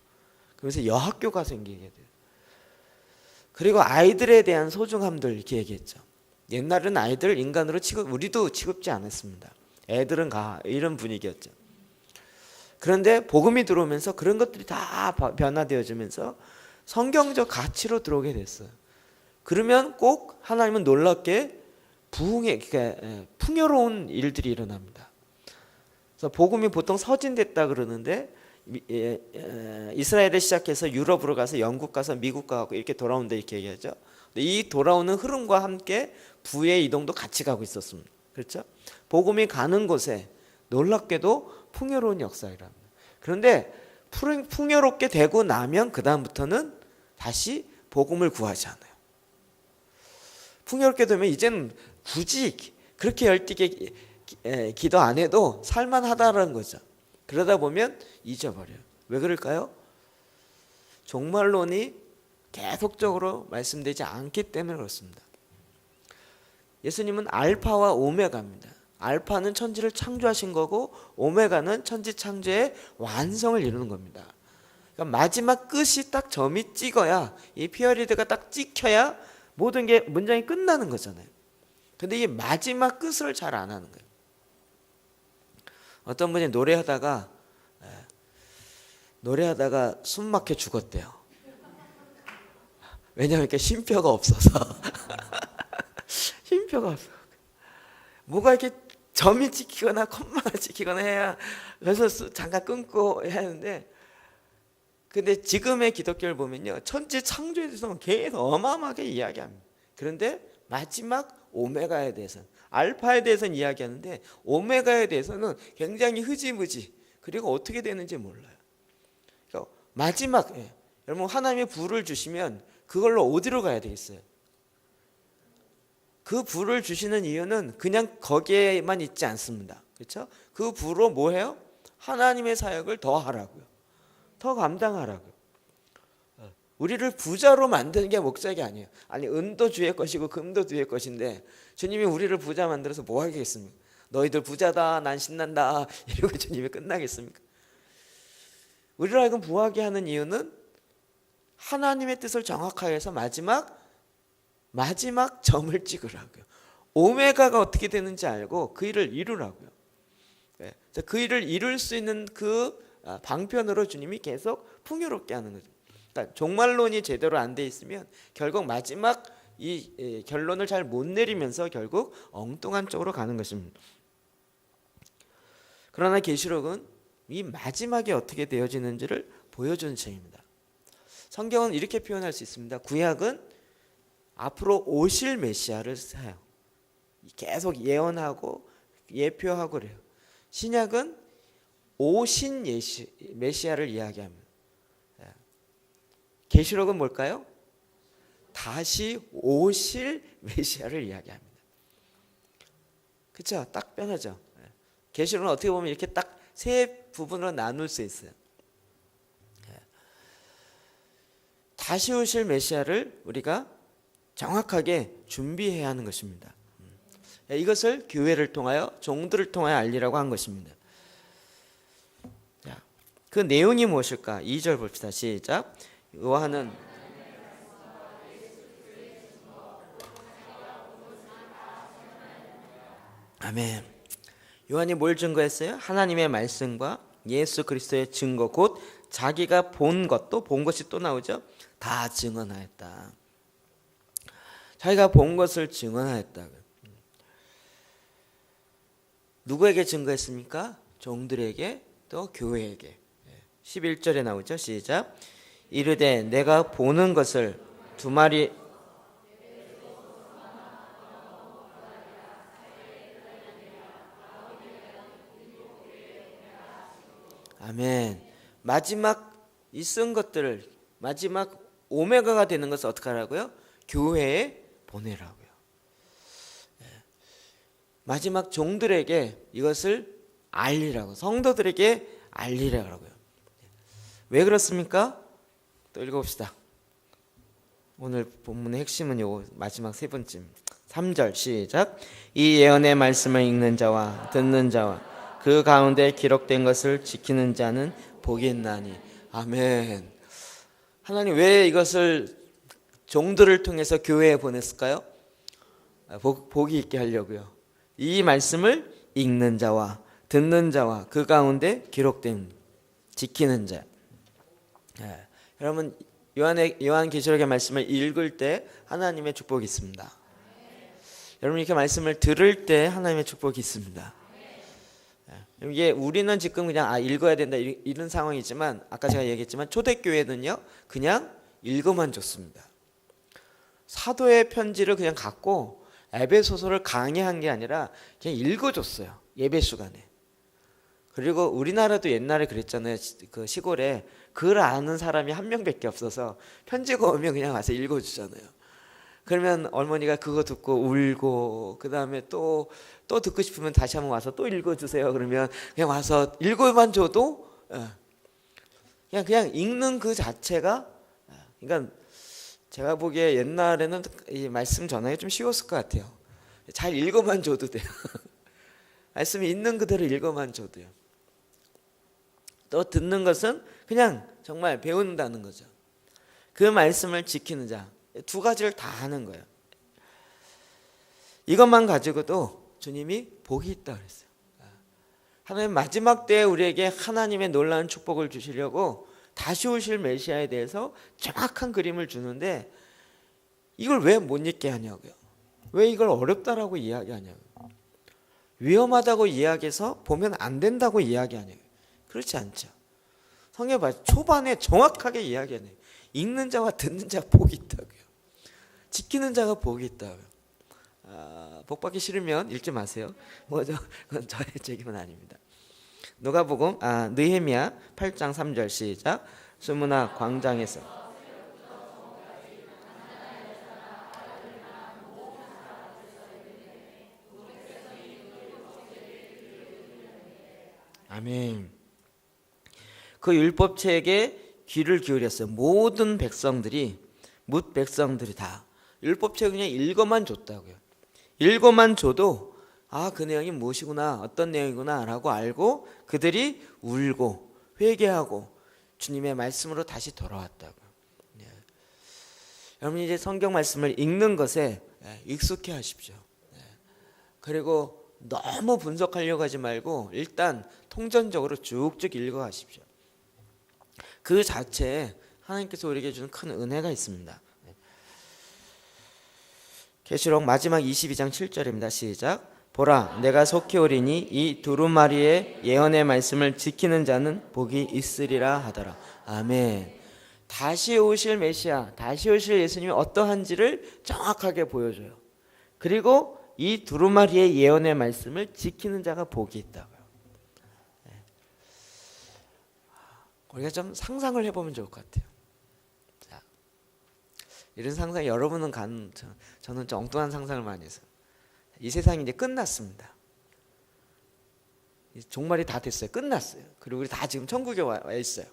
그래서 여학교가 생기게 돼요. 그리고 아이들에 대한 소중함들 이렇게 얘기했죠. 옛날에는 아이들 인간으로 우리도 취급지 않았습니다. 애들은 이런 분위기였죠. 그런데 복음이 들어오면서 그런 것들이 다 변화되어지면서 성경적 가치로 들어오게 됐어요. 그러면 꼭 하나님은 놀랍게 풍요로운 일들이 일어납니다. 그래서 복음이 보통 서진됐다 그러는데, 이스라엘에 시작해서 유럽으로 가서 영국 가서 미국 가고 이렇게 돌아온다 이렇게 얘기하죠. 이 돌아오는 흐름과 함께 부의 이동도 같이 가고 있었습니다. 그렇죠? 복음이 가는 곳에 놀랍게도 풍요로운 역사이랍니다. 그런데 풍요롭게 되고 나면 그 다음부터는 다시 복음을 구하지 않아요. 풍요롭게 되면 이제는 굳이 그렇게 열띠게 기도 안 해도 살만하다는 거죠. 그러다 보면 잊어버려요. 왜 그럴까요? 종말론이 계속적으로 말씀되지 않기 때문에 그렇습니다. 예수님은 알파와 오메가입니다. 알파는 천지를 창조하신 거고 오메가는 천지 창조의 완성을 이루는 겁니다. 그러니까 마지막 끝이 딱 점이 찍어야, 이 피어리드가 딱 찍혀야 모든 게 문장이 끝나는 거잖아요. 근데 이 마지막 끝을 잘 안 하는 거예요. 어떤 분이 노래하다가 숨 막혀 죽었대요. 왜냐하면 이렇게 쉼표가 없어서. 쉼표가 없어. 뭐가 이렇게 점이 찍히거나 콤마가 찍히거나 해야, 그래서 잠깐 끊고 해야 하는데, 근데 지금의 기독교를 보면요, 천지 창조에 대해서 계속 어마어마하게 이야기합니다. 그런데 마지막 오메가에 대해서는, 알파에 대해서는 이야기하는데 오메가에 대해서는 굉장히 흐지부지, 그리고 어떻게 되는지 몰라요. 그러니까 마지막, 여러분 하나님의 불을 주시면 그걸로 어디로 가야 되겠어요? 그 불을 주시는 이유는 그냥 거기에만 있지 않습니다. 그렇죠? 그 불로 뭐 해요? 하나님의 사역을 더 하라고요. 더 감당하라고요. 우리를 부자로 만드는 게 목적이 아니에요. 아니, 은도 주의 것이고 금도 주의 것인데 주님이 우리를 부자 만들어서 뭐 하겠습니까? 너희들 부자다, 난 신난다, 이러고 주님이 끝나겠습니까? 우리를 하여금 부하게 하는 이유는 하나님의 뜻을 정확하게 해서 마지막 점을 찍으라고요. 오메가가 어떻게 되는지 알고 그 일을 이루라고요. 그 일을 이룰 수 있는 그 방편으로 주님이 계속 풍요롭게 하는 거죠. 그러니까 종말론이 제대로 안 돼 있으면 결국 마지막 이 결론을 잘 못 내리면서 결국 엉뚱한 쪽으로 가는 것입니다. 그러나 계시록은 이 마지막에 어떻게 되어지는지를 보여주는 책입니다. 성경은 이렇게 표현할 수 있습니다. 구약은 앞으로 오실 메시아를 사요. 계속 예언하고 예표하고 그래요. 신약은 오신 메시아를 이야기합니다. 계시록은 뭘까요? 다시 오실 메시아를 이야기합니다. 그렇죠? 딱 변하죠. 계시록은 어떻게 보면 이렇게 딱 세 부분으로 나눌 수 있어요. 다시 오실 메시아를 우리가 정확하게 준비해야 하는 것입니다. 이것을 교회를 통하여, 종들을 통하여 알리라고 한 것입니다. 그 내용이 무엇일까? 2절 봅시다. 시작. 요한은 아멘. 요한이 뭘 증거했어요? 하나님의 말씀과 예수 그리스도의 증거, 곧 자기가 본 것도, 본 것이 또 나오죠. 다 증언하였다. 자기가 본 것을 증언하였다. 누구에게 증거했습니까? 종들에게, 또 교회에게. 11절에 나오죠. 시작. 이르되 내가 보는 것을 두 마리 아멘. 마지막 이 쓴 것들을 마지막 오메가가 되는 것을 어떻게 하라고요? 교회에 보내라고요. 마지막 종들에게 이것을 알리라고, 성도들에게 알리라고요. 왜 그렇습니까? 또 읽어봅시다. 오늘 본문의 핵심은 요 마지막 세 번째 3절 시작. 이 예언의 말씀을 읽는 자와 듣는 자와 그 가운데 기록된 것을 지키는 자는 복이 있나니. 아멘. 하나님 왜 이것을 종들을 통해서 교회에 보냈을까요? 복이 있게 하려고요. 이 말씀을 읽는 자와 듣는 자와 그 가운데 기록된 지키는 자. 여러분 요한계시록의 말씀을 읽을 때 하나님의 축복이 있습니다. 여러분 이렇게 말씀을 들을 때 하나님의 축복이 있습니다. 이게 우리는 지금 그냥 읽어야 된다 이런 상황이지만 아까 제가 얘기했지만 초대교회는요 그냥 읽어만 줬습니다. 사도의 편지를 그냥 갖고 에베소서를 강의한 게 아니라 그냥 읽어줬어요. 예배 시간에. 그리고 우리나라도 옛날에 그랬잖아요. 그 시골에 글 아는 사람이 한 명밖에 없어서 편지가 오면 그냥 와서 읽어주잖아요. 그러면 어머니가 그거 듣고 울고 그 다음에 또 듣고 싶으면 다시 한번 와서 또 읽어주세요. 그러면 그냥 와서 읽어만 줘도 그냥 읽는 그 자체가 그러니까 제가 보기에 옛날에는 이 말씀 전하기 좀 쉬웠을 것 같아요. 잘 읽어만 줘도 돼요. 말씀이 있는 그대로 읽어만 줘도요. 또 듣는 것은 그냥 정말 배운다는 거죠. 그 말씀을 지키는 자. 두 가지를 다 하는 거예요. 이것만 가지고도 주님이 복이 있다 그랬어요. 하나님 마지막 때에 우리에게 하나님의 놀라운 축복을 주시려고 다시 오실 메시아에 대해서 정확한 그림을 주는데 이걸 왜 못 읽게 하냐고요. 왜 이걸 어렵다라고 이야기하냐고요. 위험하다고 이야기해서 보면 안 된다고 이야기하냐고요. 그렇지 않죠. 성경 봐 초반에 정확하게 이야기하네요. 읽는 자와 듣는 자가 복이 있다고요. 지키는 자가 복이 있다고요. 복 받기 싫으면 읽지 마세요. 그건 저의 책임은 아닙니다. 누가복음 느헤미야 8장 3절 시작. 수문화 광장에서 아멘. 그 율법책에 귀를 기울였어요. 모든 백성들이 뭇 백성들이 다 율법책 그냥 읽어만 줬다고요. 읽어만 줘도 그 내용이 무엇이구나 어떤 내용이구나 라고 알고 그들이 울고 회개하고 주님의 말씀으로 다시 돌아왔다고요. 여러분 이제 성경 말씀을 읽는 것에 익숙해 하십시오. 그리고 너무 분석하려고 하지 말고 일단 통전적으로 쭉쭉 읽어 가십시오. 그 자체에 하나님께서 우리에게 주는 큰 은혜가 있습니다. 계시록 마지막 22장 7절입니다. 시작. 보라 내가 속히 오리니 이 두루마리의 예언의 말씀을 지키는 자는 복이 있으리라 하더라. 아멘. 다시 오실 메시아, 다시 오실 예수님이 어떠한지를 정확하게 보여줘요. 그리고 이 두루마리의 예언의 말씀을 지키는 자가 복이 있다고요. 우리가 좀 상상을 해보면 좋을 것 같아요. 자, 이런 상상 여러분은 저는 좀 엉뚱한 상상을 많이 해서 이 세상이 이제 끝났습니다. 종말이 다 됐어요. 끝났어요. 그리고 우리 다 지금 천국에 와 있어요.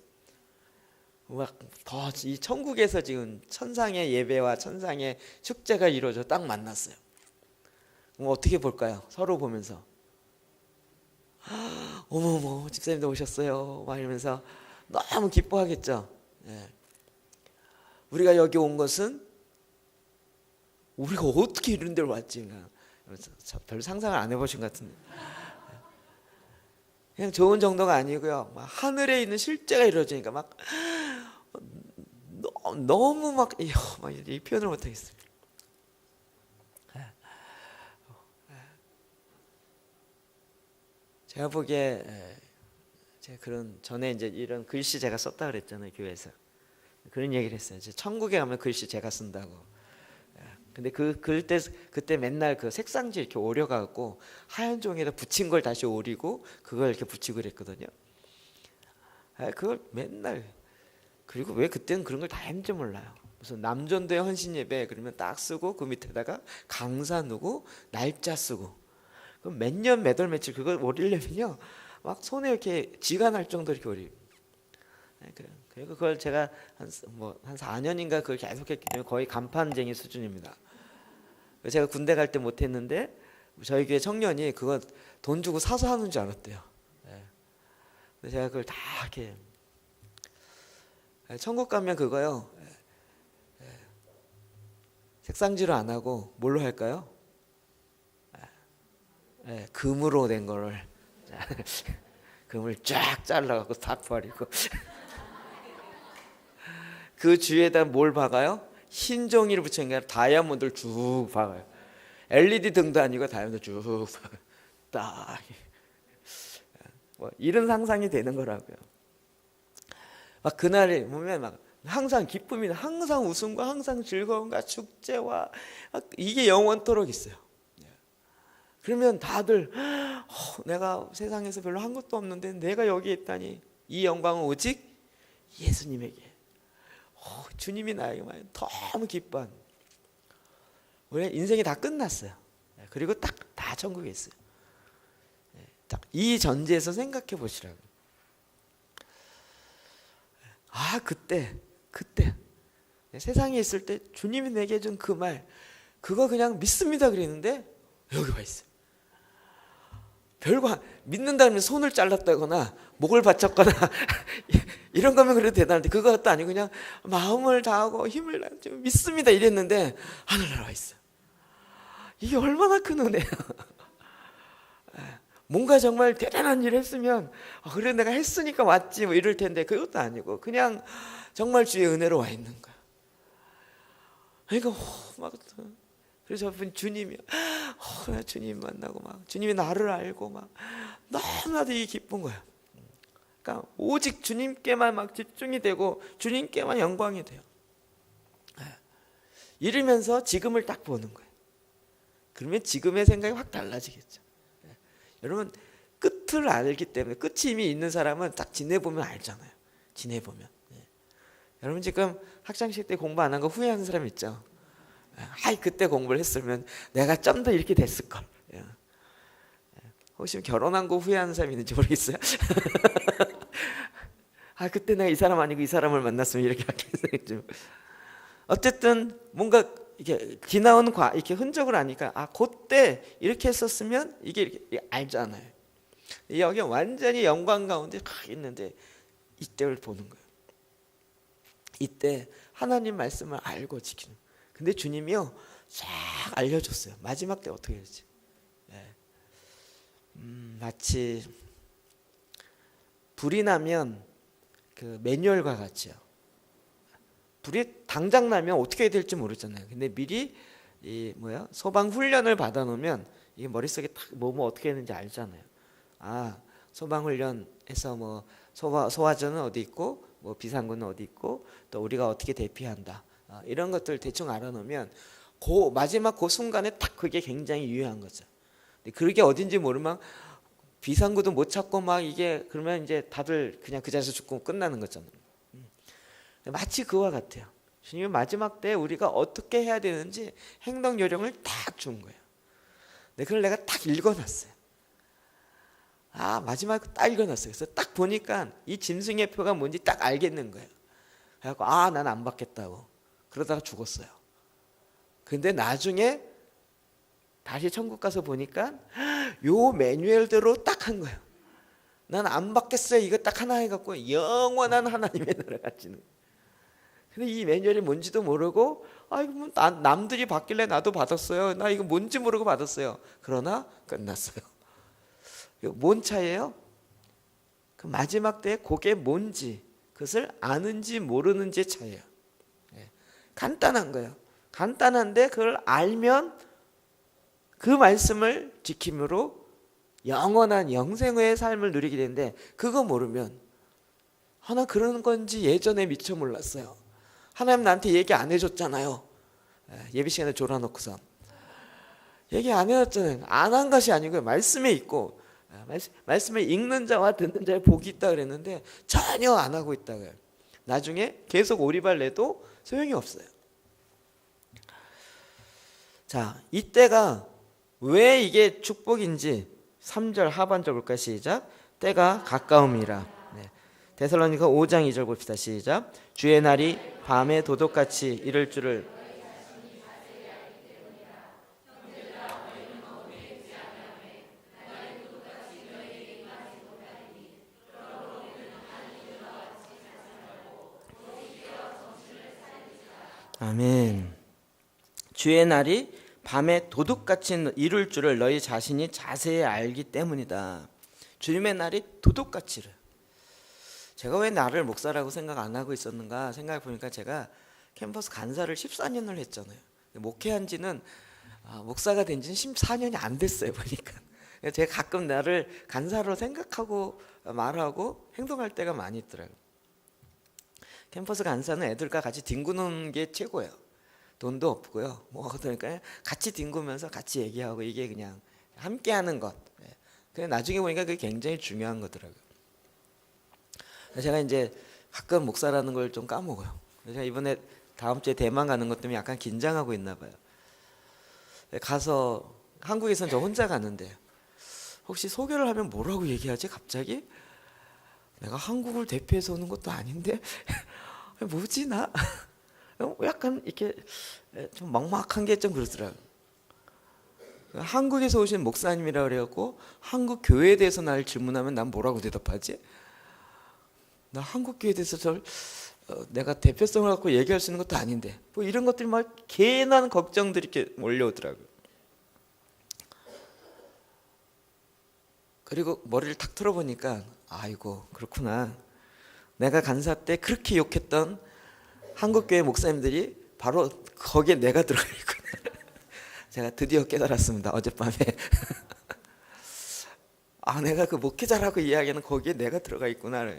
더 이 천국에서 지금 천상의 예배와 천상의 축제가 이루어져 딱 만났어요. 어떻게 볼까요? 서로 보면서 어머머 집사님도 오셨어요 막 이러면서 너무 기뻐하겠죠. 우리가 여기 온 것은 우리가 어떻게 이런 데로 왔지? 별 상상을 안 해보신 것 같은데 그냥 좋은 정도가 아니고요. 막 하늘에 있는 실제가 이루어지니까 막 너무 막 이 표현을 못하겠습니다. 제가 보기에 제가 그런 전에 이제 이런 글씨 제가 썼다 그랬잖아요. 교회에서 그런 얘기를 했어요. 이제 천국에 가면 글씨 제가 쓴다고. 근데 그때 맨날 그 색상지 이렇게 오려갖고 하얀 종이에다 붙인 걸 다시 오리고 그걸 이렇게 붙이고 그랬거든요. 그걸 맨날. 그리고 왜 그때는 그런 걸 다 했는지 몰라요. 무슨 남전도의 헌신 예배 그러면 딱 쓰고 그 밑에다가 강사 누구 날짜 쓰고, 그럼 몇 년 몇 월 며칠 그걸 올리려면요 막 손에 이렇게 쥐가 날 정도로 이렇게 올리. 그리고 그걸 제가 한 4년인가 그걸 계속했기 때문에 거의 간판쟁이 수준입니다. 제가 군대 갈 때 못했는데 저희 교회 청년이 그거 돈 주고 사서 하는 줄 알았대요. 그래서 제가 그걸 다 이렇게. 천국 가면 그거요, 색상지로 안 하고 뭘로 할까요? 금으로 된 거를 금을 쫙 잘라갖고 다 버리고 그 주위에다 뭘 박아요? 흰 종이를 붙인 게 아니라 다이아몬드를 쭉 박아요. LED 등도 아니고 다이아몬드 쭉 박아요. 딱 이런 상상이 되는 거라고요. 막 그날에 보면 막 항상 기쁨이, 항상 웃음과 항상 즐거움과 축제와 이게 영원토록 있어요. 그러면 다들 내가 세상에서 별로 한 것도 없는데 내가 여기에 있다니, 이 영광은 오직 예수님에게, 주님이 나에게 너무 기뻐한. 우리 인생이 다 끝났어요. 그리고 딱 다 천국에 있어요. 딱 이 전제에서 생각해 보시라고. 그때 세상에 있을 때 주님이 내게 준 그 말, 그거 그냥 믿습니다 그랬는데 여기 와 있어요. 별거 믿는다면 손을 잘랐다거나 목을 바쳤거나 이런 거면 그래도 대단한데 그것도 아니고 그냥 마음을 다하고 힘을 다하고 믿습니다 이랬는데 하늘나라 와 있어요. 이게 얼마나 큰 은혜야. 뭔가 정말 대단한 일을 했으면 그래 내가 했으니까 왔지 뭐 이럴 텐데 그것도 아니고 그냥 정말 주의 은혜로 와 있는 거야. 그러니까 그래서 주님이 나 주님 만나고 막 주님이 나를 알고 막 너무나도 이 기쁜 거야. 그러니까 오직 주님께만 막 집중이 되고 주님께만 영광이 돼요. 이러면서 지금을 딱 보는 거예요. 그러면 지금의 생각이 확 달라지겠죠. 여러분 끝을 알기 때문에, 끝이 이미 있는 사람은 딱 지내보면 알잖아요. 지내보면. 여러분 지금 학창시절 때 공부 안 한 거 후회하는 사람 있죠? 그때 공부를 했으면 내가 좀 더 이렇게 됐을걸. 혹시 결혼한 거 후회하는 사람이 있는지 모르겠어요. 그때 내가 이 사람 아니고 이 사람을 만났으면 이렇게 하겠어요. 어쨌든 뭔가 이게 지나온 이렇게 흔적을 아니까 그때 이렇게 했었으면 이게 이렇게 알잖아요. 여기 완전히 영광 가운데 있는데 이때를 보는 거예요. 이때 하나님 말씀을 알고 지키는. 근데 주님이요 쫙 알려줬어요. 마지막 때 어떻게 될지. 마치 불이 나면 그 매뉴얼과 같이요. 불이 당장 나면 어떻게 될지 모르잖아요. 근데 미리 소방 훈련을 받아 놓으면 이게 머릿속에 뭐 어떻게 했는지 알잖아요. 소방 훈련에서 소화전은 어디 있고 비상구는 어디 있고 또 우리가 어떻게 대피한다. 이런 것들 대충 알아놓으면 마지막 그 순간에 딱 그게 굉장히 유효한 거죠. 근데 그게 어딘지 모르면 비상구도 못 찾고 이게 그러면 이제 다들 그냥 그 자리에서 죽고 끝나는 거잖아요. 마치 그와 같아요. 주님이 마지막 때 우리가 어떻게 해야 되는지 행동 요령을 딱 준 거예요. 그걸 내가 딱 읽어놨어요. 마지막에 딱 읽어놨어요. 그래서 딱 보니까 이 짐승의 표가 뭔지 딱 알겠는 거예요. 그래갖고 난 안 받겠다고 그러다가 죽었어요. 근데 나중에 다시 천국 가서 보니까 요 매뉴얼대로 딱 한 거예요. 난 안 받겠어요. 이거 딱 하나 해갖고 영원한 하나님의 나라 갇히는. 근데 이 매뉴얼이 뭔지도 모르고 남들이 받길래 나도 받았어요. 나 이거 뭔지 모르고 받았어요. 그러나 끝났어요. 뭔 차이예요? 그 마지막 때 그게 뭔지, 그것을 아는지 모르는지의 차이예요. 간단한 거예요. 간단한데 그걸 알면 그 말씀을 지킴으로 영원한 영생의 삶을 누리게 되는데, 그거 모르면 나 그런 건지 예전에 미처 몰랐어요. 하나님 나한테 얘기 안 해줬잖아요. 예배 시간에 졸아놓고서 얘기 안 해줬잖아요. 안 한 것이 아니고요. 말씀에 있고 말씀을 읽는 자와 듣는 자의 복이 있다 그랬는데 전혀 안 하고 있다고요. 나중에 계속 오리발 내도 소용이 없어요. 자, 이때가 왜 이게 축복인지 3절 하반절 볼까요? 시작. 때가 가까움이라. 네. 데살로니가 5장 2절 봅시다. 시작. 주의 날이 밤에 도둑같이 이를 줄을 아멘. 주의 날이 밤에 도둑같이 이룰 줄을 너희 자신이 자세히 알기 때문이다. 주님의 날이 도둑같이를. 제가 왜 나를 목사라고 생각 안 하고 있었는가 생각해 보니까 제가 캠퍼스 간사를 14년을 했잖아요. 목회한 지는 목사가 된 지는 14년이 안 됐어요 보니까. 제가 가끔 나를 간사로 생각하고 말하고 행동할 때가 많이 있더라고요. 캠퍼스 간사는 애들과 같이 뒹구는 게 최고예요. 돈도 없고요. 뭐 그러니까 같이 뒹구면서 같이 얘기하고 이게 그냥 함께하는 것. 근데 나중에 보니까 그게 굉장히 중요한 거더라고요. 제가 이제 가끔 목사라는 걸 좀 까먹어요. 제가 이번에 다음 주에 대만 가는 것 때문에 약간 긴장하고 있나 봐요. 가서 한국에서는 저 혼자 가는데 혹시 소개를 하면 뭐라고 얘기하지 갑자기? 내가 한국을 대표해서 오는 것도 아닌데 뭐지 나? 약간 이렇게 좀 막막한 게 좀 그렇더라고요. 한국에서 오신 목사님이라 그래갖고 한국 교회에 대해서 날 질문하면 난 뭐라고 대답하지? 나 한국 교회에 대해서 내가 대표성을 갖고 얘기할 수 있는 것도 아닌데 뭐 이런 것들이 막 괜한 걱정들이 이렇게 몰려오더라고요. 그리고 머리를 탁 틀어보니까 아이고 그렇구나. 내가 간사 때 그렇게 욕했던 한국교회 목사님들이 바로 거기에 내가 들어가 있구나. 제가 드디어 깨달았습니다. 어젯밤에. 내가 그 목회자라고 이야기하는 거기에 내가 들어가 있구나.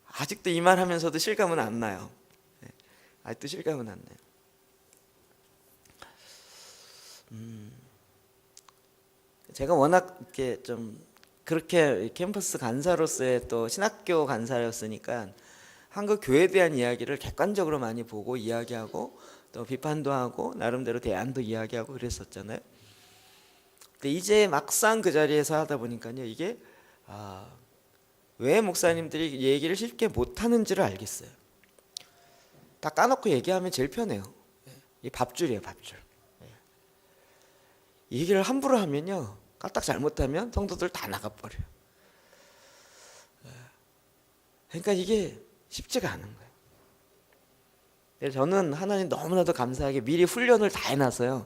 아직도 이 말 하면서도 실감은 안 나요. 아직도 실감은 안 나요. 제가 워낙 이렇게 좀 그렇게 캠퍼스 간사로서의 또 신학교 간사였으니까 한국 교회에 대한 이야기를 객관적으로 많이 보고 이야기하고 또 비판도 하고 나름대로 대안도 이야기하고 그랬었잖아요. 근데 이제 막상 그 자리에서 하다 보니까요, 이게 왜 목사님들이 얘기를 쉽게 못하는지를 알겠어요. 다 까놓고 얘기하면 제일 편해요. 이 밥줄이에요, 밥줄. 이 얘기를 함부로 하면요, 까딱 잘못하면 성도들 다 나가버려요. 그러니까 이게 쉽지가 않은 거예요. 저는 하나님 너무나도 감사하게 미리 훈련을 다 해놨어요.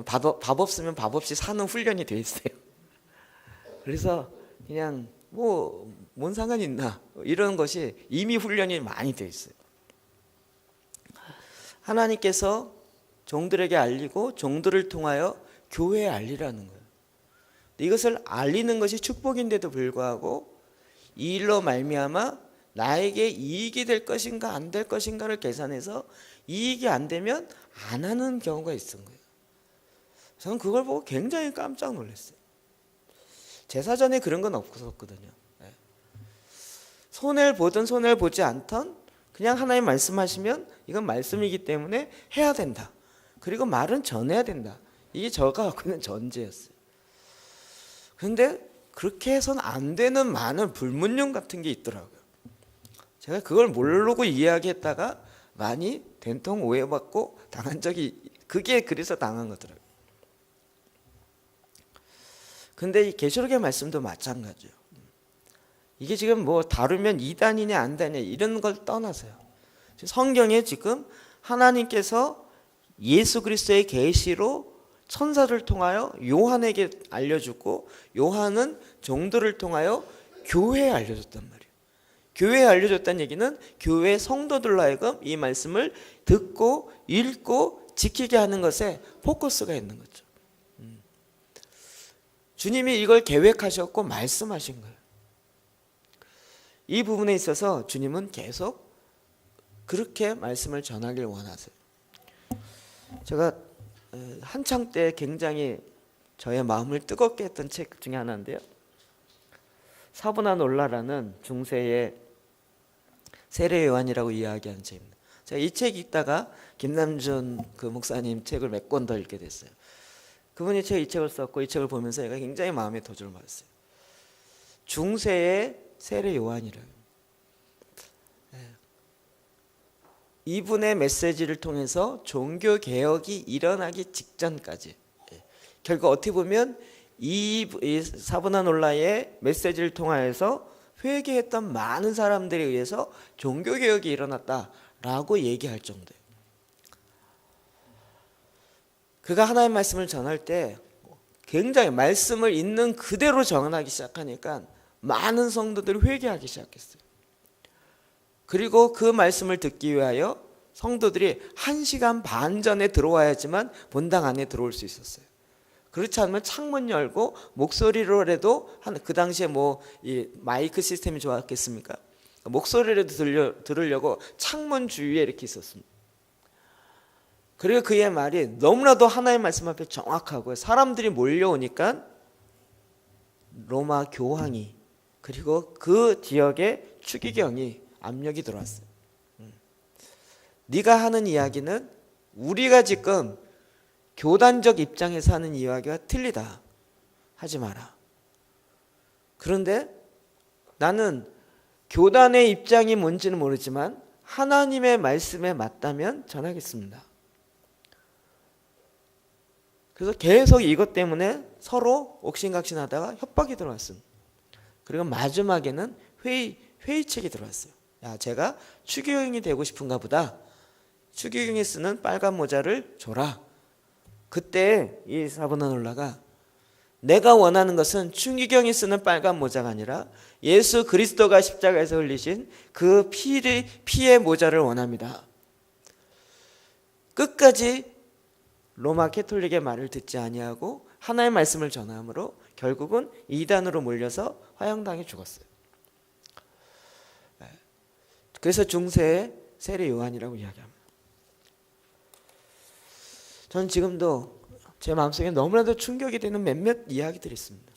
밥 없으면 밥 없이 사는 훈련이 돼 있어요. 그래서 그냥 뭔 상관이 있나 이런 것이 이미 훈련이 많이 돼 있어요. 하나님께서 종들에게 알리고 종들을 통하여 교회에 알리라는 거예요. 이것을 알리는 것이 축복인데도 불구하고 이 일로 말미암아 나에게 이익이 될 것인가 안 될 것인가를 계산해서 이익이 안 되면 안 하는 경우가 있은 거예요. 저는 그걸 보고 굉장히 깜짝 놀랐어요. 제사전에 그런 건 없었거든요. 손해를 보든 손해를 보지 않던 그냥 하나님 말씀하시면 이건 말씀이기 때문에 해야 된다. 그리고 말은 전해야 된다. 이게 저가 갖고 있는 전제였어요. 그런데 그렇게 해서는 안 되는 많은 불문율 같은 게 있더라고요. 제가 그걸 모르고 이야기했다가 많이 된통 오해받고 당한 적이 그게 그래서 당한 거더라고요. 근데 이 계시록의 말씀도 마찬가지예요. 이게 지금 뭐 다루면 이단이냐 안 다냐 이런 걸 떠나서요. 성경에 지금 하나님께서 예수 그리스도의 계시로 천사를 통하여 요한에게 알려주고 요한은 종들을 통하여 교회에 알려줬단 말이에요. 교회에 알려줬다는 얘기는 교회 성도들로 하여금 이 말씀을 듣고 읽고 지키게 하는 것에 포커스가 있는 거죠. 주님이 이걸 계획하셨고 말씀하신 거예요. 이 부분에 있어서 주님은 계속 그렇게 말씀을 전하길 원하세요. 제가 한창 때 굉장히 저의 마음을 뜨겁게 했던 책 중에 하나인데요. 사부나 놀라라는 중세의 세례 요한이라고 이야기하는 책입니다. 제가 이 책 읽다가 김남준 그 목사님 책을 몇 권 더 읽게 됐어요. 그분이 이 책을 썼고 이 책을 보면서 제가 굉장히 마음에 도전을 받았어요. 중세의 세례 요한이래요. 이분의 메시지를 통해서 종교 개혁이 일어나기 직전까지, 결국 어떻게 보면 이 사브나놀라의 메시지를 통하여서 회개했던 많은 사람들에 의해서 종교 개혁이 일어났다라고 얘기할 정도예요. 그가 하나님의 말씀을 전할 때 굉장히 말씀을 있는 그대로 전하기 시작하니까 많은 성도들이 회개하기 시작했어요. 그리고 그 말씀을 듣기 위하여 성도들이 1시간 반 전에 들어와야지만 본당 안에 들어올 수 있었어요. 그렇지 않으면 창문 열고 목소리로라도 그 당시에 이 마이크 시스템이 좋았겠습니까? 목소리라도 들으려고 창문 주위에 이렇게 있었습니다. 그리고 그의 말이 너무나도 하나님의 말씀 앞에 정확하고요. 사람들이 몰려오니까 로마 교황이 그리고 그 지역의 추기경이 압력이 들어왔어요. 네가 하는 이야기는 우리가 지금 교단적 입장에서 하는 이야기가 틀리다. 하지 마라. 그런데 나는 교단의 입장이 뭔지는 모르지만 하나님의 말씀에 맞다면 전하겠습니다. 그래서 계속 이것 때문에 서로 옥신각신하다가 협박이 들어왔습니다. 그리고 마지막에는 회의책이 들어왔어요. 야, 제가 추기경이 되고 싶은가 보다. 추기경이 쓰는 빨간 모자를 줘라. 그때 이 사브나놀라가 내가 원하는 것은 추기경이 쓰는 빨간 모자가 아니라 예수 그리스도가 십자가에서 흘리신 그 피의 모자를 원합니다. 끝까지 로마 캐톨릭의 말을 듣지 아니하고 하나의 말씀을 전함으로 결국은 이단으로 몰려서 화형당해 죽었어요. 그래서 중세의 세례 요한이라고 이야기합니다. 저는 지금도 제 마음속에 너무나도 충격이 되는 몇몇 이야기들이 있습니다.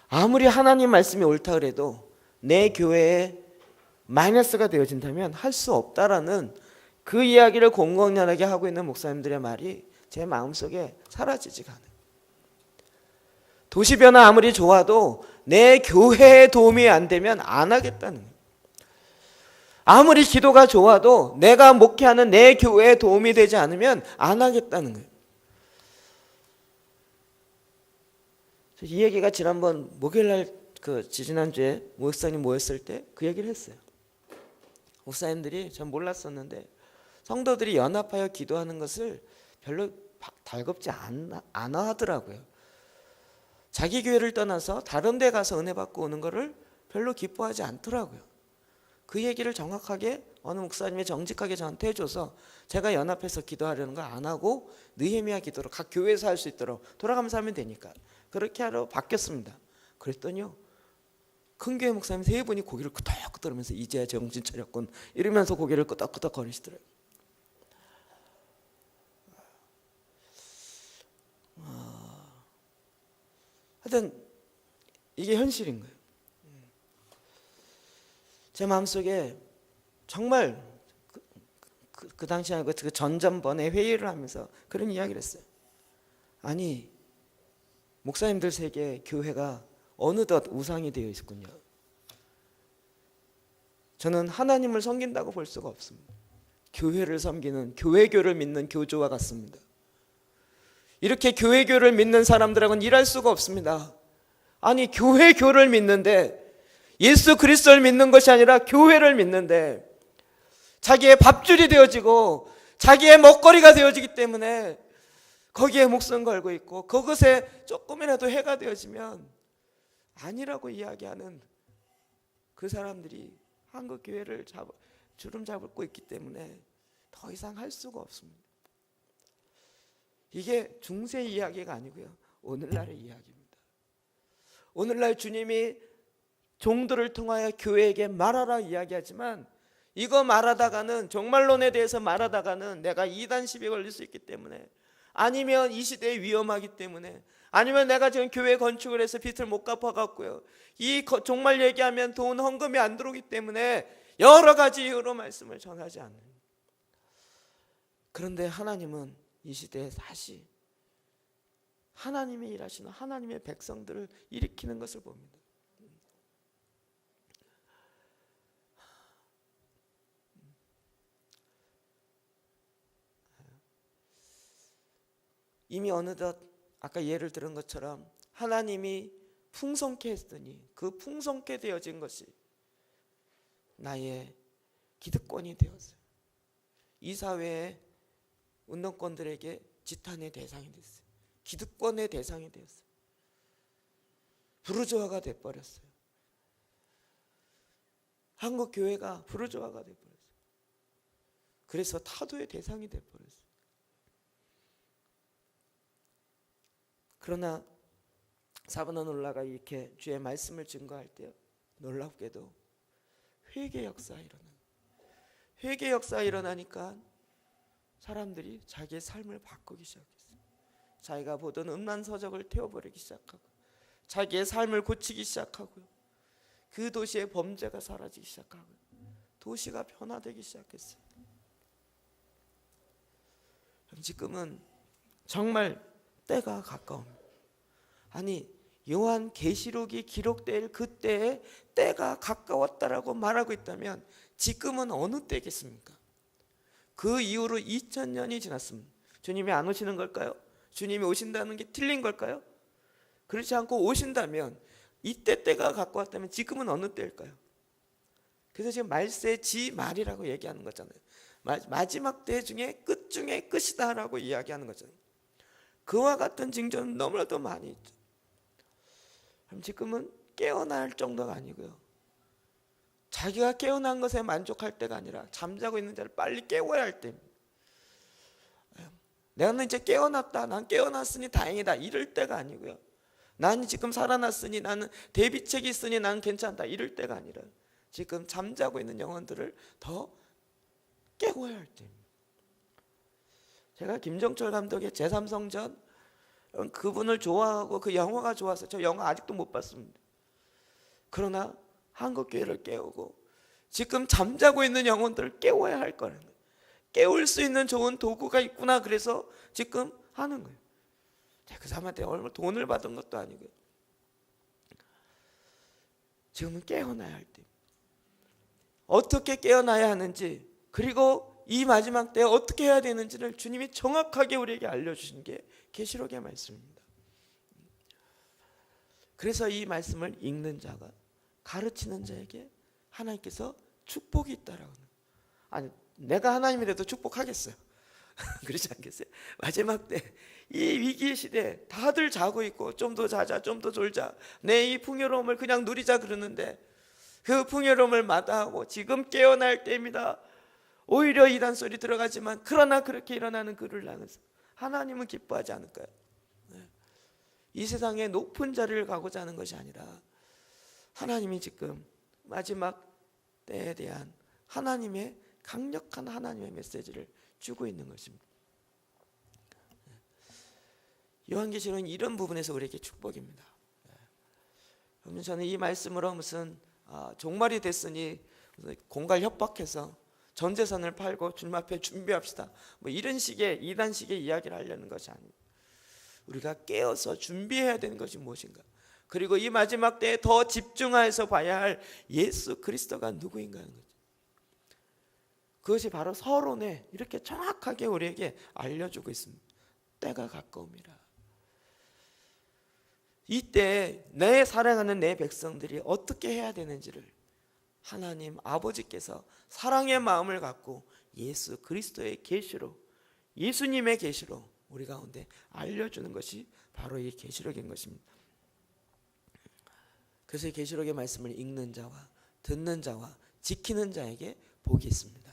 아무리 하나님 말씀이 옳다 그래도 내 교회에 마이너스가 되어진다면 할 수 없다라는 그 이야기를 공공연하게 하고 있는 목사님들의 말이 제 마음속에 사라지지가 않아요. 도시 변화 아무리 좋아도 내 교회에 도움이 안 되면 안 하겠다는 거예요. 아무리 기도가 좋아도 내가 목회하는 내 교회에 도움이 되지 않으면 안 하겠다는 거예요. 이 얘기가 지난번 목요일날 지난주에 목사님 모였을 때 그 얘기를 했어요. 목사님들이 전 몰랐었는데 성도들이 연합하여 기도하는 것을 별로 달갑지 않아 하더라고요. 자기 교회를 떠나서 다른 데 가서 은혜 받고 오는 거를 별로 기뻐하지 않더라고요. 그 얘기를 정확하게 어느 목사님이 정직하게 저한테 해줘서 제가 연합해서 기도하려는 걸 안 하고 느헤미야 기도로 각 교회에서 할 수 있도록 돌아가면서 하면 되니까 그렇게 하러 바뀌었습니다. 그랬더니요, 큰 교회 목사님 3분이 고개를 끄덕끄덕하면서 이제야 정신 차렸군 이러면서 고개를 끄덕끄덕 거리시더라고요. 하여튼 이게 현실인 거예요. 제 마음속에 정말 그 당시에 그 전전번에 회의를 하면서 그런 이야기를 했어요. 아니, 목사님들 세계 교회가 어느덧 우상이 되어 있군요. 저는 하나님을 섬긴다고 볼 수가 없습니다. 교회를 섬기는 교회교를 믿는 교조와 같습니다. 이렇게 교회교를 믿는 사람들하고는 일할 수가 없습니다. 아니, 교회교를 믿는데 예수 그리스도를 믿는 것이 아니라 교회를 믿는데 자기의 밥줄이 되어지고 자기의 먹거리가 되어지기 때문에 거기에 목숨 걸고 있고 그것에 조금이라도 해가 되어지면 아니라고 이야기하는 그 사람들이 한국 교회를 주름 잡고 있기 때문에 더 이상 할 수가 없습니다. 이게 중세 이야기가 아니고요, 오늘날의 이야기입니다. 오늘날 주님이 종들을 통하여 교회에게 말하라 이야기하지만 이거 말하다가는 종말론에 대해서 말하다가는 내가 이단 시비에 걸릴 수 있기 때문에 아니면 이 시대에 위험하기 때문에, 아니면 내가 지금 교회 건축을 해서 빚을 못 갚아갖고요, 정말 얘기하면 돈 헌금이 안 들어오기 때문에 여러 가지 이유로 말씀을 전하지 않는. 그런데 하나님은 이 시대에 다시 하나님이 일하시는 하나님의 백성들을 일으키는 것을 봅니다. 이미 어느덧 아까 예를 들은 것처럼 하나님이 풍성케 했더니 그 풍성케 되어진 것이 나의 기득권이 되었어요. 이 사회의 운동권들에게 지탄의 대상이 됐어요. 기득권의 대상이 되었어요. 부르주아가 돼버렸어요. 한국 교회가 부르주아가 돼버렸어요. 그래서 타도의 대상이 돼버렸어요. 그러나 사브나놀라가 이렇게 주의 말씀을 증거할 때 놀랍게도 회개 역사가 일어나요. 회개 역사가 일어나니까 사람들이 자기의 삶을 바꾸기 시작했어요. 자기가 보던 음란 서적을 태워버리기 시작하고 자기의 삶을 고치기 시작하고요, 그 도시의 범죄가 사라지기 시작하고요, 도시가 변화되기 시작했어요. 지금은 정말 때가 가까웁니다. 아니, 요한 계시록이 기록될 그때에 때가 가까웠다라고 말하고 있다면 지금은 어느 때겠습니까? 그 이후로 2000년이 지났습니다. 주님이 안 오시는 걸까요? 주님이 오신다는 게 틀린 걸까요? 그렇지 않고 오신다면, 이때 때가 가까웠다면 지금은 어느 때일까요? 그래서 지금 말세 지 말이라고 얘기하는 거잖아요. 마지막 때 중에 끝 중에 끝이다라고 이야기하는 거잖아요. 그와 같은 징조는 너무나도 많이 있죠. 그럼 지금은 깨어날 정도가 아니고요, 자기가 깨어난 것에 만족할 때가 아니라 잠자고 있는 자를 빨리 깨워야 할 때입니다. 내가 이제 깨어났다, 난 깨어났으니 다행이다, 이럴 때가 아니고요, 난 지금 살아났으니, 나는 대비책이 있으니 난 괜찮다, 이럴 때가 아니라 지금 잠자고 있는 영혼들을 더 깨워야 할 때입니다. 제가 김정철 감독의 제3성전, 그분을 좋아하고 그 영화가 좋아서 저 영화 아직도 못 봤습니다. 그러나 한국교회를 깨우고 지금 잠자고 있는 영혼들을 깨워야 할 거라는 거예요. 깨울 수 있는 좋은 도구가 있구나, 그래서 지금 하는 거예요. 그 사람한테 얼마 돈을 받은 것도 아니고요, 지금은 깨어나야 할 때, 어떻게 깨어나야 하는지, 그리고 이 마지막 때에 어떻게 해야 되는지를 주님이 정확하게 우리에게 알려주신 게 계시록의 말씀입니다. 그래서 이 말씀을 읽는 자가, 가르치는 자에게 하나님께서 축복이 있다라고 하는. 아니, 내가 하나님이라도 축복하겠어요? 그렇지 않겠어요? 마지막 때 이 위기의 시대에 다들 자고 있고 좀 더 자자, 좀 더 졸자, 내 이 풍요로움을 그냥 누리자 그러는데 그 풍요로움을 마다하고 지금 깨어날 때입니다. 오히려 이단 소리 들어가지만 그러나 그렇게 일어나는 그를 향해서 하나님은 기뻐하지 않을까요? 이 세상의 높은 자리를 가고자 하는 것이 아니라 하나님이 지금 마지막 때에 대한 하나님의 강력한 하나님의 메시지를 주고 있는 것입니다. 요한계시록은 이런 부분에서 우리에게 축복입니다. 그러면 저는 이 말씀으로 무슨 종말이 됐으니 공갈 협박해서 전 재산을 팔고 주님 앞에 준비합시다, 뭐 이런 식의 이단식의 이야기를 하려는 것이 아닙니다. 우리가 깨어서 준비해야 되는 것이 무엇인가, 그리고 이 마지막 때에 더 집중해서 봐야 할 예수 그리스도가 누구인가 하는 거죠. 그것이 바로 서론에 이렇게 정확하게 우리에게 알려주고 있습니다. 때가 가까움이라. 이때 내 사랑하는 내 백성들이 어떻게 해야 되는지를 하나님 아버지께서 사랑의 마음을 갖고 예수 그리스도의 계시로, 예수님의 계시로 우리 가운데 알려주는 것이 바로 이 계시록인 것입니다. 그래서 이 계시록의 말씀을 읽는 자와 듣는 자와 지키는 자에게 복이 있습니다.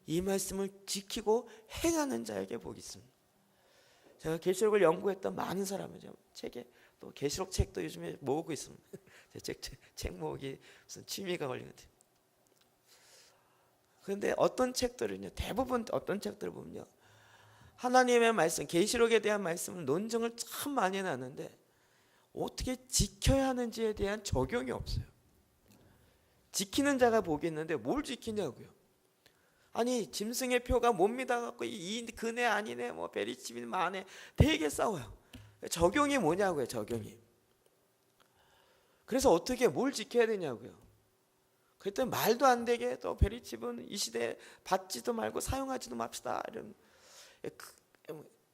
이 말씀을 지키고 행하는 자에게 복이 있습니다. 제가 계시록을 연구했던 많은 사람이죠. 책에 또 계시록 책도 요즘에 모으고 있습니다. 제 책 모으기 무슨 취미가 걸린 것 같아요. 그런데 어떤 책들은요, 대부분 어떤 책들을 보면요, 하나님의 말씀, 계시록에 대한 말씀은 논쟁을 참 많이 나는데 어떻게 지켜야 하는지에 대한 적용이 없어요. 지키는 자가 복이 있는데 뭘 지키냐고요. 아니 짐승의 표가 못 믿어갖고 이 그네 아니네 뭐 베리치빈 마네 되게 싸워요. 적용이 뭐냐고요. 적용이. 그래서 어떻게 뭘 지켜야 되냐고요. 그랬더니 말도 안 되게 또 베리칩은 이 시대에 받지도 말고 사용하지도 맙시다 이런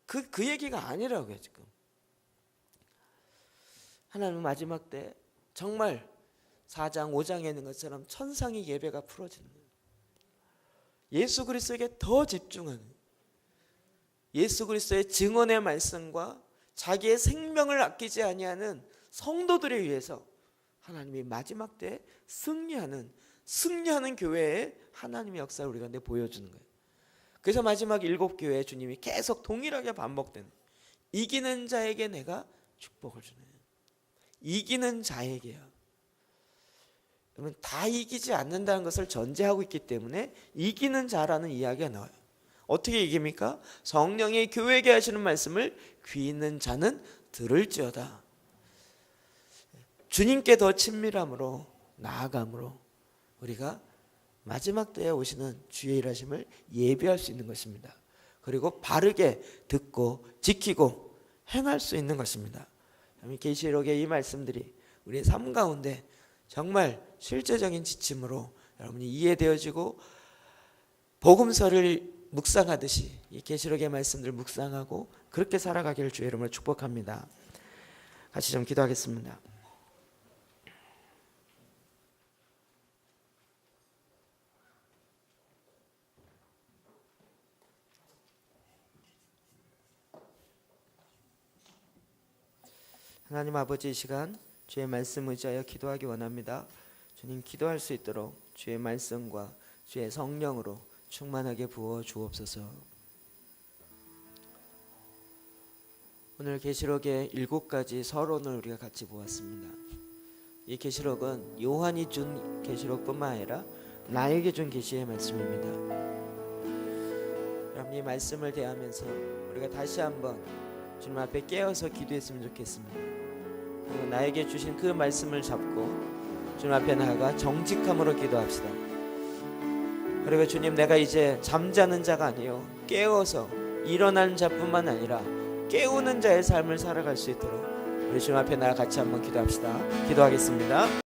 그 얘기가 아니라고요. 지금 하나님은 마지막 때 정말 4장 5장에 있는 것처럼 천상의 예배가 풀어지는 거예요. 예수 그리스도에게 더 집중하는, 예수 그리스도의 증언의 말씀과 자기의 생명을 아끼지 아니하는 성도들에 의해서 하나님이 마지막 때 승리하는 교회의 하나님의 역사를 우리가 보여주는 거예요. 그래서 마지막 7교회에 주님이 계속 동일하게 반복되는, 이기는 자에게 내가 축복을 주네. 이기는 자에게요. 그러면 다 이기지 않는다는 것을 전제하고 있기 때문에 이기는 자라는 이야기가 나와요. 어떻게 이깁니까? 성령이 교회에게 하시는 말씀을 귀 있는 자는 들을지어다. 주님께 더 친밀함으로 나아감으로 우리가 마지막 때에 오시는 주의 일하심을 예비할 수 있는 것입니다. 그리고 바르게 듣고 지키고 행할 수 있는 것입니다. 계시록의 이 말씀들이 우리의 삶 가운데 정말 실제적인 지침으로 여러분이 이해되어지고 복음서를 묵상하듯이 이 계시록의 말씀들을 묵상하고 그렇게 살아가기를 주의 이름으로 축복합니다. 같이 좀 기도하겠습니다. 하나님 아버지, 이 시간 주의 말씀 의지하여 기도하기 원합니다. 주님, 기도할 수 있도록 주의 말씀과 주의 성령으로 충만하게 부어 주옵소서. 오늘 계시록의 7가지 서론을 우리가 같이 보았습니다. 이 계시록은 요한이 준 계시록뿐만 아니라 나에게 준 계시의 말씀입니다. 여러분, 이 말씀을 대하면서 우리가 다시 한번 주님 앞에 깨어서 기도했으면 좋겠습니다. 그리고 나에게 주신 그 말씀을 잡고 주님 앞에 나아가 정직함으로 기도합시다. 그리고 주님, 내가 이제 잠자는 자가 아니요 깨어서 일어나는 자뿐만 아니라 깨우는 자의 삶을 살아갈 수 있도록 우리 주님 앞에 나아가 같이 한번 기도합시다. 기도하겠습니다.